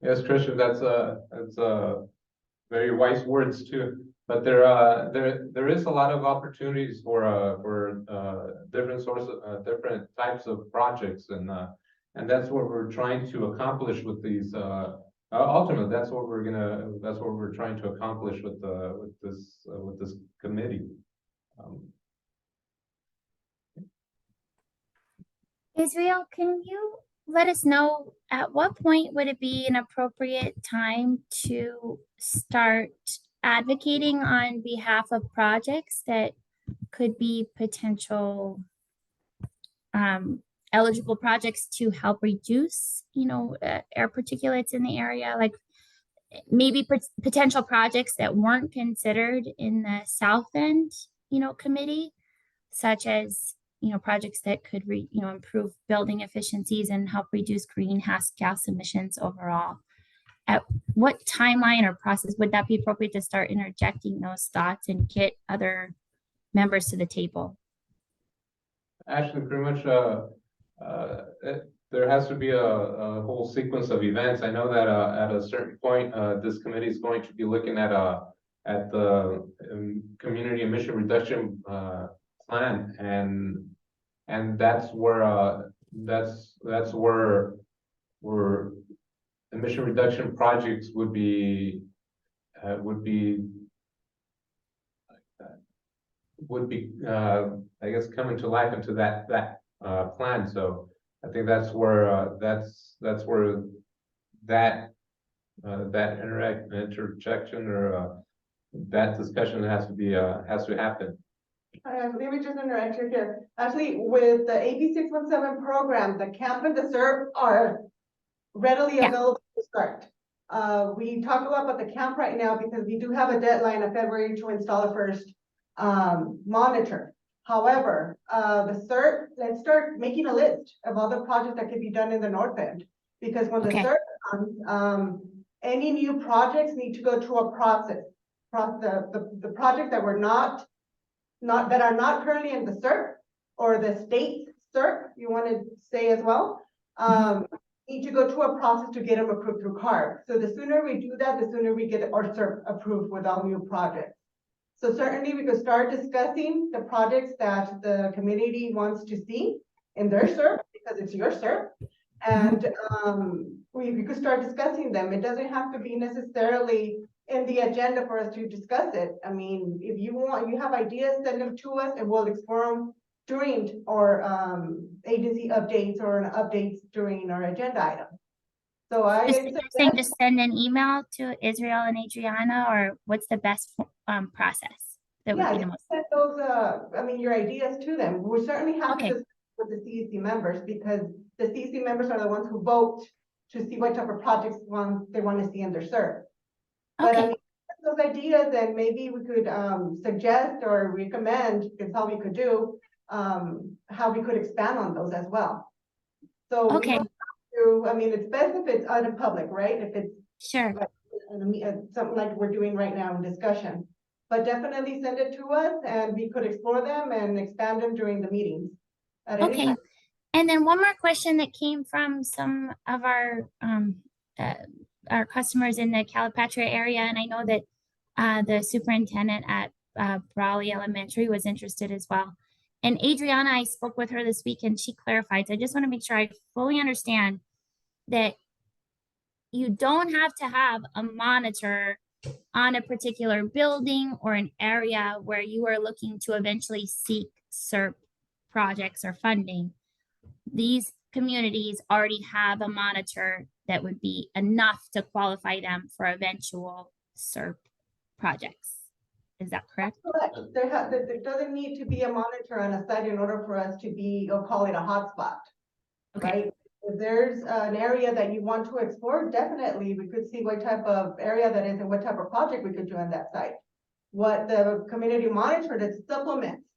Yes, Christian, that's very wise words too. But there is a lot of opportunities for different sources, different types of projects, and that's what we're trying to accomplish with these. Ultimately, that's what we're trying to accomplish with this committee. Israel, can you let us know at what point would it be an appropriate time to start advocating on behalf of projects that could be potential eligible projects to help reduce, air particulates in the area, like maybe potential projects that weren't considered in the South End, committee, such as projects that could improve building efficiencies and help reduce greenhouse gas emissions overall. At what timeline or process would that be appropriate to start interjecting those thoughts and get other members to the table? Actually, pretty much, there has to be a whole sequence of events. I know that at a certain point, this committee is going to be looking at the community emission reduction plan, and that's where emission reduction projects would be I guess coming to life into that plan. So I think that's where that interjection or that discussion has to happen. Let me just interrupt you here. Actually, with the AB 617 program, the camp and the CERB are readily available to start. We talk about the camp right now because we do have a deadline of February to install the first monitor. However, the CERB, let's start making a list of all the projects that could be done in the North End, because when the CERB comes, any new projects need to go through a process. The projects that were that are not currently in the CERB or the state CERB, you want to say as well, need to go through a process to get them approved through CARB. So the sooner we do that, the sooner we get our CERB approved with all new projects. So certainly we could start discussing the projects that the community wants to see in their CERB, because it's your CERB. And we could start discussing them. It doesn't have to be necessarily in the agenda for us to discuss it. I mean, if you have ideas, send them to us and we'll explore them during our agency updates or updates during our agenda item. So just send an email to Israel and Adriana, or what's the best process? That would be the most. Send those, your ideas to them. We're certainly happy to discuss with the CSC members, because the CSC members are the ones who vote to see what type of projects they want to see in their CERB. But I mean, those ideas, and maybe we could suggest or recommend, is how we could do, how we could expand on those as well. So we Okay. don't have to, I mean, it's best if it's out in public, right? If it's Sure. like, something like we're doing right now in discussion. But definitely send it to us and we could explore them and expand them during the meetings. At any Okay. time. And then one more question that came from some of our customers in the Calipatria area, and I know that the superintendent at Brawley Elementary was interested as well. And Adriana, I spoke with her this week and she clarified. So I just want to make sure I fully understand that you don't have to have a monitor on a particular building or an area where you are looking to eventually seek SERP projects or funding. These communities already have a monitor that would be enough to qualify them for eventual SERP projects. Is that correct? Correct. There doesn't need to be a monitor on a site in order for us to be, or call it a hotspot. Okay. Right? If there's an area that you want to explore, definitely we could see what type of area that is and what type of project we could do on that site. What the community monitor that supplements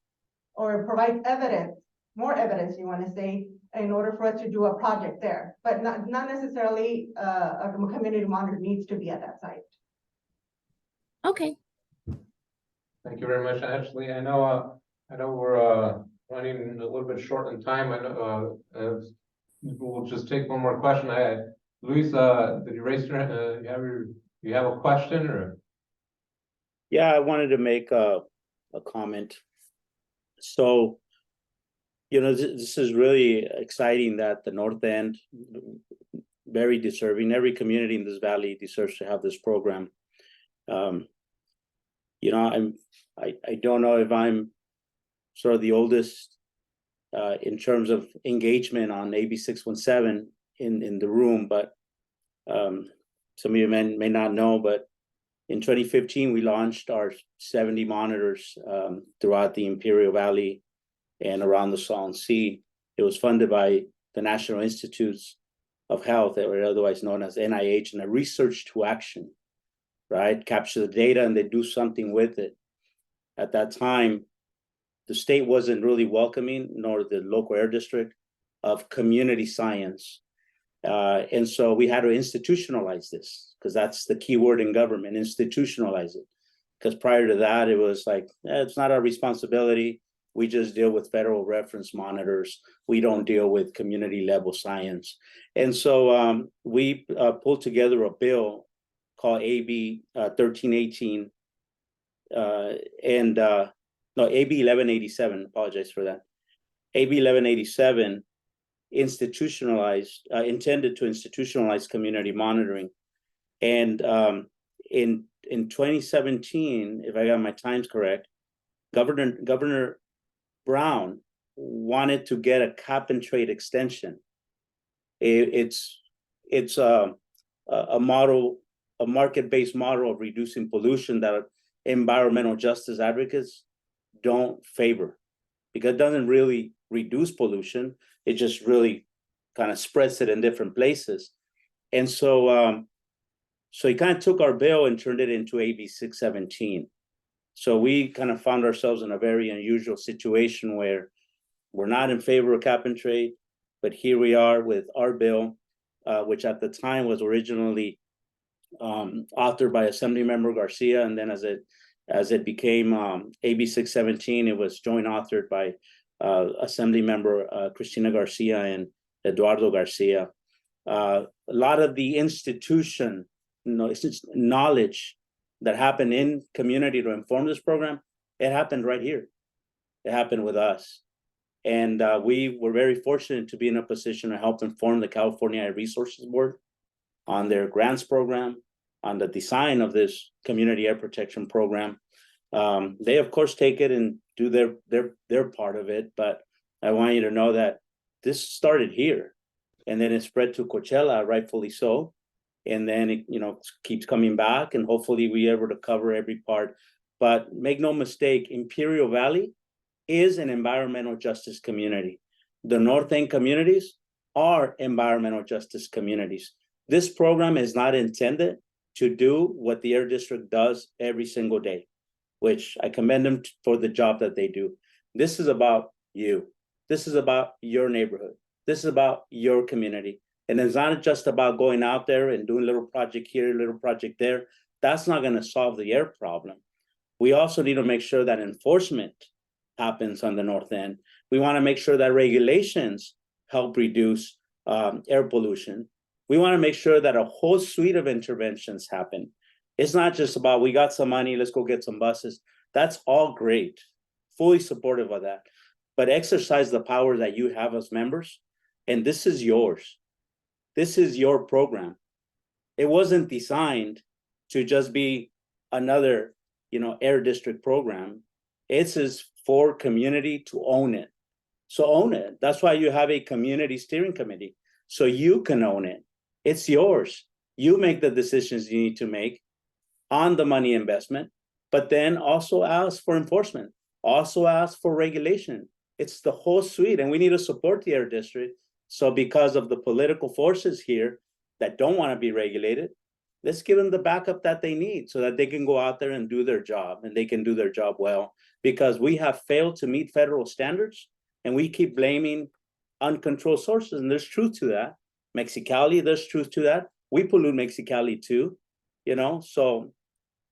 or provides evidence, more evidence you want to say, in order for us to do a project there. But not necessarily a community monitor needs to be at that site. Okay. Thank you very much, Ashley. I know we're running a little bit short in time. I know we'll just take one more question. Luis, did you raise your hand? You have a question or? Yeah, I wanted to make a comment. So, you know, this is really exciting that the North End, very deserving, every community in this valley deserves to have this program. You know, I don't know if I'm sort of the oldest in terms of engagement on AB 617 in the room, but some of you may not know, but in 2015, we launched our 70 monitors throughout the Imperial Valley and around the Salton Sea. It was funded by the National Institutes of Health, or otherwise known as NIH, and a research to action, right? Capture the data and they do something with it. At that time, the state wasn't really welcoming, nor the local air district, of community science. And so we had to institutionalize this, because that's the key word in government, institutionalize it. Because prior to that, it was like, it's not our responsibility. We just deal with federal reference monitors. We don't deal with community level science. And so we pulled together a bill called AB 1318 no, AB 1187, apologize for that. AB 1187 intended to institutionalize community monitoring. And in 2017, if I got my times correct, Governor Brown wanted to get a cap and trade extension. It's a model, a market-based model of reducing pollution that environmental justice advocates don't favor, because it doesn't really reduce pollution. It just really kind of spreads it in different places. And so, so he kind of took our bill and turned it into AB 617. So we kind of found ourselves in a very unusual situation where we're not in favor of cap and trade, but here we are with our bill, which at the time was originally authored by Assemblymember Garcia, and then as it became AB 617, it was joint authored by Assemblymember Cristina Garcia and Eduardo Garcia. A lot of the institution, knowledge that happened in community to inform this program, it happened right here. It happened with us. And we were very fortunate to be in a position to help inform the California Air Resources Board on their grants program, on the design of this community air protection program. They of course take it and do their part of it, but I want you to know that this started here, and then it spread to Coachella, rightfully so, and then it keeps coming back, and hopefully we're able to cover every part. But make no mistake, Imperial Valley is an environmental justice community. The North End communities are environmental justice communities. This program is not intended to do what the Air District does every single day, which I commend them for the job that they do. This is about you. This is about your neighborhood. This is about your community. And it's not just about going out there and doing a little project here, a little project there. That's not going to solve the air problem. We also need to make sure that enforcement happens on the north end. We want to make sure that regulations help reduce air pollution. We want to make sure that a whole suite of interventions happen. It's not just about, we got some money, let's go get some buses. That's all great, fully supportive of that. But exercise the power that you have as members, and this is yours. This is your program. It wasn't designed to just be another, Air District program. It's for community to own it. So own it. That's why you have a community steering committee, so you can own it. It's yours. You make the decisions you need to make on the money investment, but then also ask for enforcement, also ask for regulation. It's the whole suite, and we need to support the Air District. So because of the political forces here that don't want to be regulated, let's give them the backup that they need so that they can go out there and do their job, and they can do their job well, because we have failed to meet federal standards and we keep blaming uncontrolled sources. And there's truth to that. Mexicali, there's truth to that. We pollute Mexicali too, So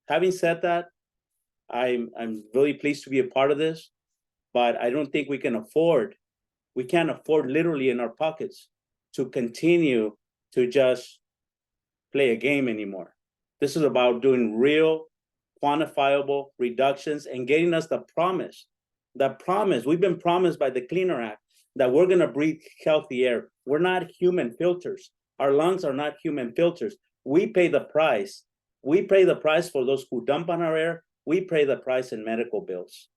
having said that, I'm really pleased to be a part of this, but I don't think we can't afford literally in our pockets to continue to just play a game anymore. This is about doing real, quantifiable reductions and getting us the promise. We've been promised by the Cleaner Act that we're going to breathe healthy air. We're not human filters. Our lungs are not human filters. We pay the price. We pay the price for those who dump on our air. We pay the price in medical bills.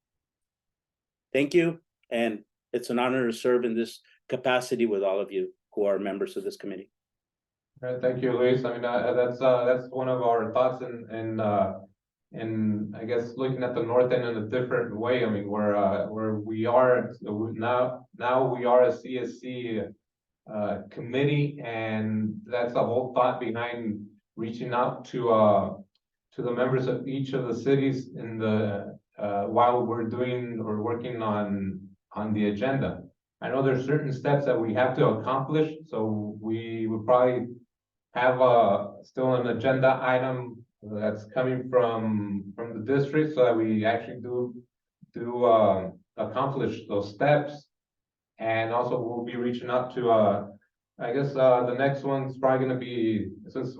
Thank you. And it's an honor to serve in this capacity with all of you who are members of this committee. All right, thank you, Luis. I mean, that's one of our thoughts, and I guess looking at the north end in a different way. I mean, where we are now we are a CSC committee, and that's the whole thought behind reaching out to the members of each of the cities in the while we're doing or working on the agenda. I know there's certain steps that we have to accomplish, so we would probably have still an agenda item that's coming from the district, so that we actually do accomplish those steps. And also we'll be reaching out to I guess the next one's probably going to be, since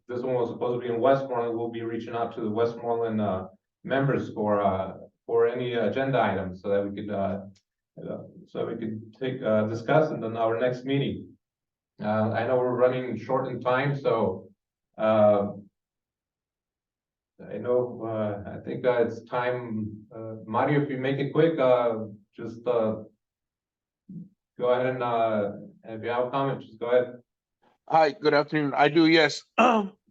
this one was supposed to be in Westmoreland, we'll be reaching out to the Westmoreland members for any agenda items, so that we could discuss in our next meeting. I know we're running short in time, so I think it's time. Mario, if you make it quick, just go ahead and if you have a comment, just go ahead. Hi, good afternoon. I do, yes.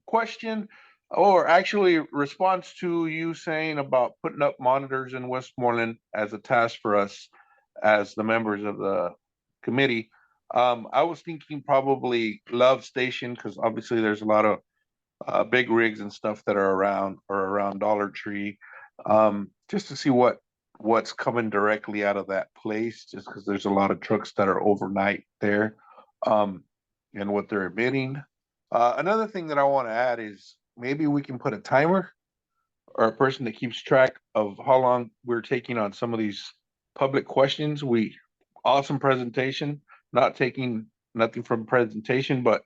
Question, or actually response to you saying about putting up monitors in Westmoreland as a task for us as the members of the committee. I was thinking probably Love Station, because obviously there's a lot of big rigs and stuff that are around Dollar Tree, just to see what's coming directly out of that place, just because there's a lot of trucks that are overnight there, and what they're emitting. Another thing that I want to add is maybe we can put a timer or a person that keeps track of how long we're taking on some of these public questions. Awesome presentation, not taking nothing from presentation, but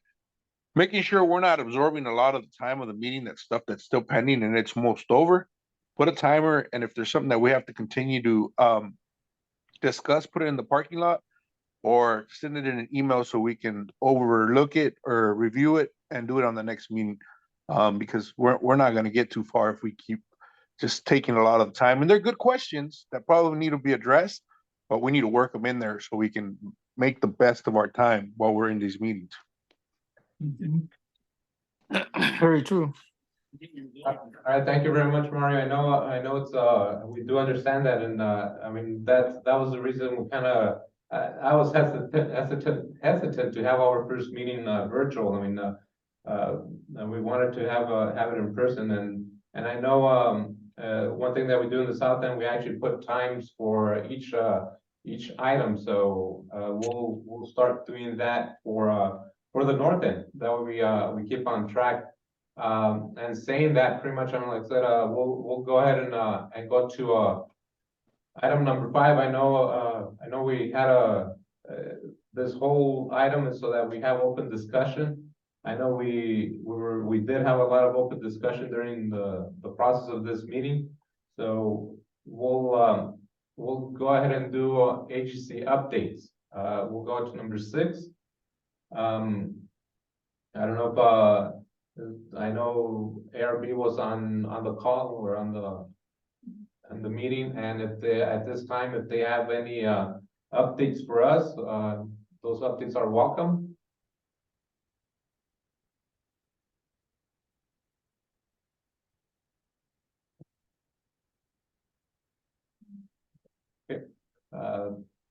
making sure we're not absorbing a lot of the time of the meeting, that stuff that's still pending and it's most over. Put a timer, and if there's something that we have to continue to discuss, put it in the parking lot or send it in an email so we can overlook it or review it and do it on the next meeting, because we're not going to get too far if we keep just taking a lot of the time. And they're good questions that probably need to be addressed, but we need to work them in there so we can make the best of our time while we're in these meetings. Very true. All right, thank you very much, Mario. I know it's we do understand that, and I mean that was the reason we kind of I was hesitant to have our first meeting virtual. I mean, and we wanted to have it in person, and I know, one thing that we do in the south end, we actually put times for each item, so, we'll start doing that for the north end, that way we keep on track. And saying that, pretty much, I'm like I said, we'll go ahead and go to, item number 5. I know we had this whole item is so that we have open discussion. I know we did have a lot of open discussion during the process of this meeting. So we'll go ahead and do HEC updates. We'll go to number 6. I don't know if I know ARB was on the call or on the meeting, and if they at this time, if they have any updates for us, those updates are welcome. Okay,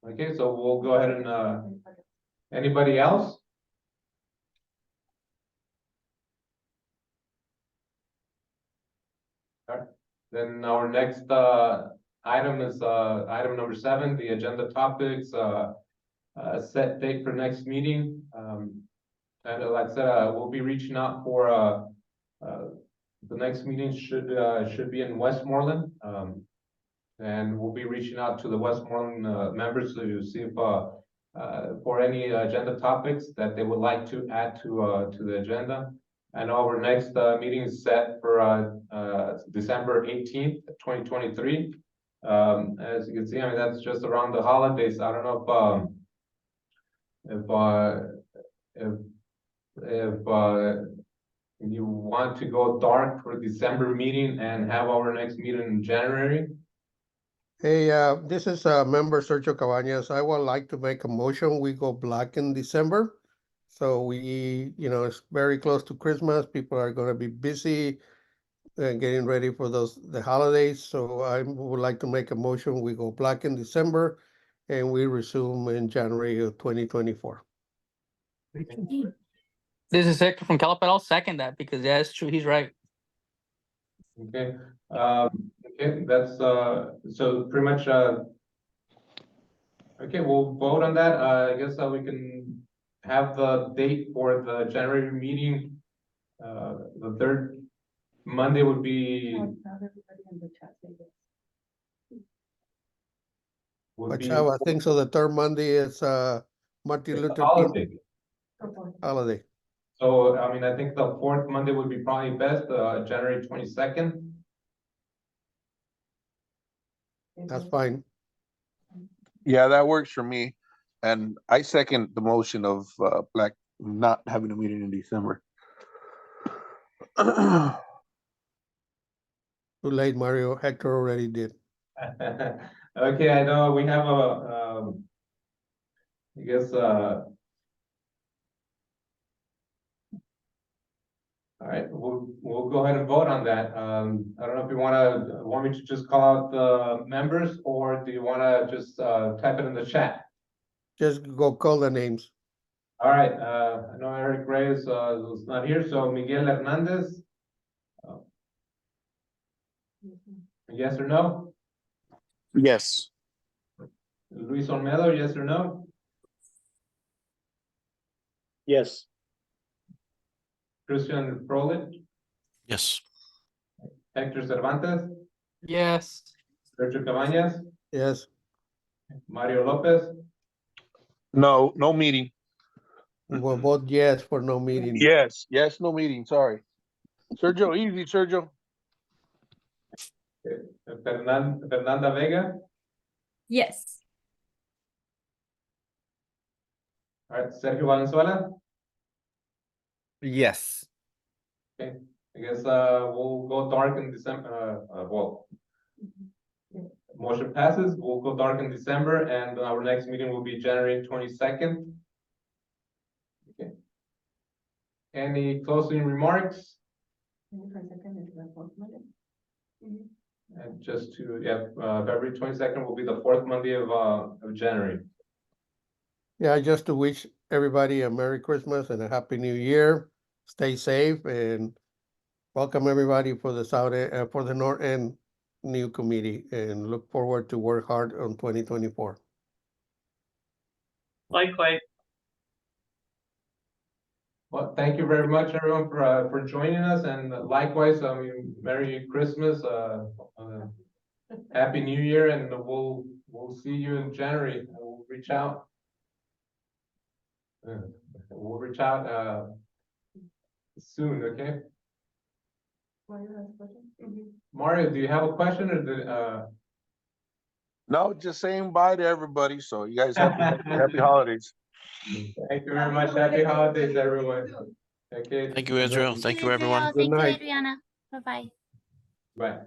okay, so we'll go ahead and anybody else? All right. Then our next item is item number 7, the agenda topics, set date for next meeting. And like I said, we'll be reaching out for the next meeting should be in Westmoreland. And we'll be reaching out to the Westmoreland members to see if for any agenda topics that they would like to add to the agenda. And our next meeting is set for December 18th, 2023. As you can see, I mean, that's just around the holidays. I don't know if you want to go dark for December meeting and have our next meeting in January. Hey, this is member Sergio Cabañas. I would like to make a motion. We go black in December. So it's very close to Christmas. People are going to be busy and getting ready for the holidays. So I would like to make a motion. We go black in December and we resume in January of 2024. This is Hector from Calipat. I'll second that because yeah, it's true. He's right. Okay. Okay, that's so pretty much okay, we'll vote on that. I guess we can have the date for the January meeting. The third Monday would be I think so. The third Monday is Martin Luther King holiday. So I mean, I think the fourth Monday would be probably best, January 22nd. That's fine. Yeah, that works for me. And I second the motion of Black not having a meeting in December. Too late, Mario. Hector already did. Okay, I know we have I guess all right, we'll go ahead and vote on that. I don't know if you want me to just call out the members, or do you want to just type it in the chat? Just go call the names. All right. I know Eric Reyes was not here, so Miguel Hernandez. Yes or no? Yes. Luis Olmedo, yes or no? Yes. Christian Froelich? Yes. Hector Cervantes? Yes. Sergio Cabañas? Yes. Mario Lopez? No meeting. We'll vote yes for no meeting. Yes, no meeting. Sorry. Sergio, easy, Sergio. Okay. Fernanda Vega? Yes. All right, Sergio Valenzuela? Yes. Okay, I guess we'll go dark in December. Well, motion passes. We'll go dark in December, and our next meeting will be January 22nd. Okay. Any closing remarks? And just to February 22nd will be the fourth Monday of January. Yeah, just to wish everybody a Merry Christmas and a Happy New Year. stay safe, and welcome everybody for the for the North End new committee, and look forward to work hard on 2024. Likewise. Well, thank you very much, everyone, for joining us, and likewise, Merry Christmas, Happy New Year, and we'll see you in January. We'll reach out. We'll reach out soon, okay? Mario, do you have a question, or did No, just saying bye to everybody. So you guys happy holidays. Thank you very much. Happy holidays, everyone. Okay. Thank you, Israel. Thank you, everyone. Thank you, night. Adriana. Bye-bye. Bye.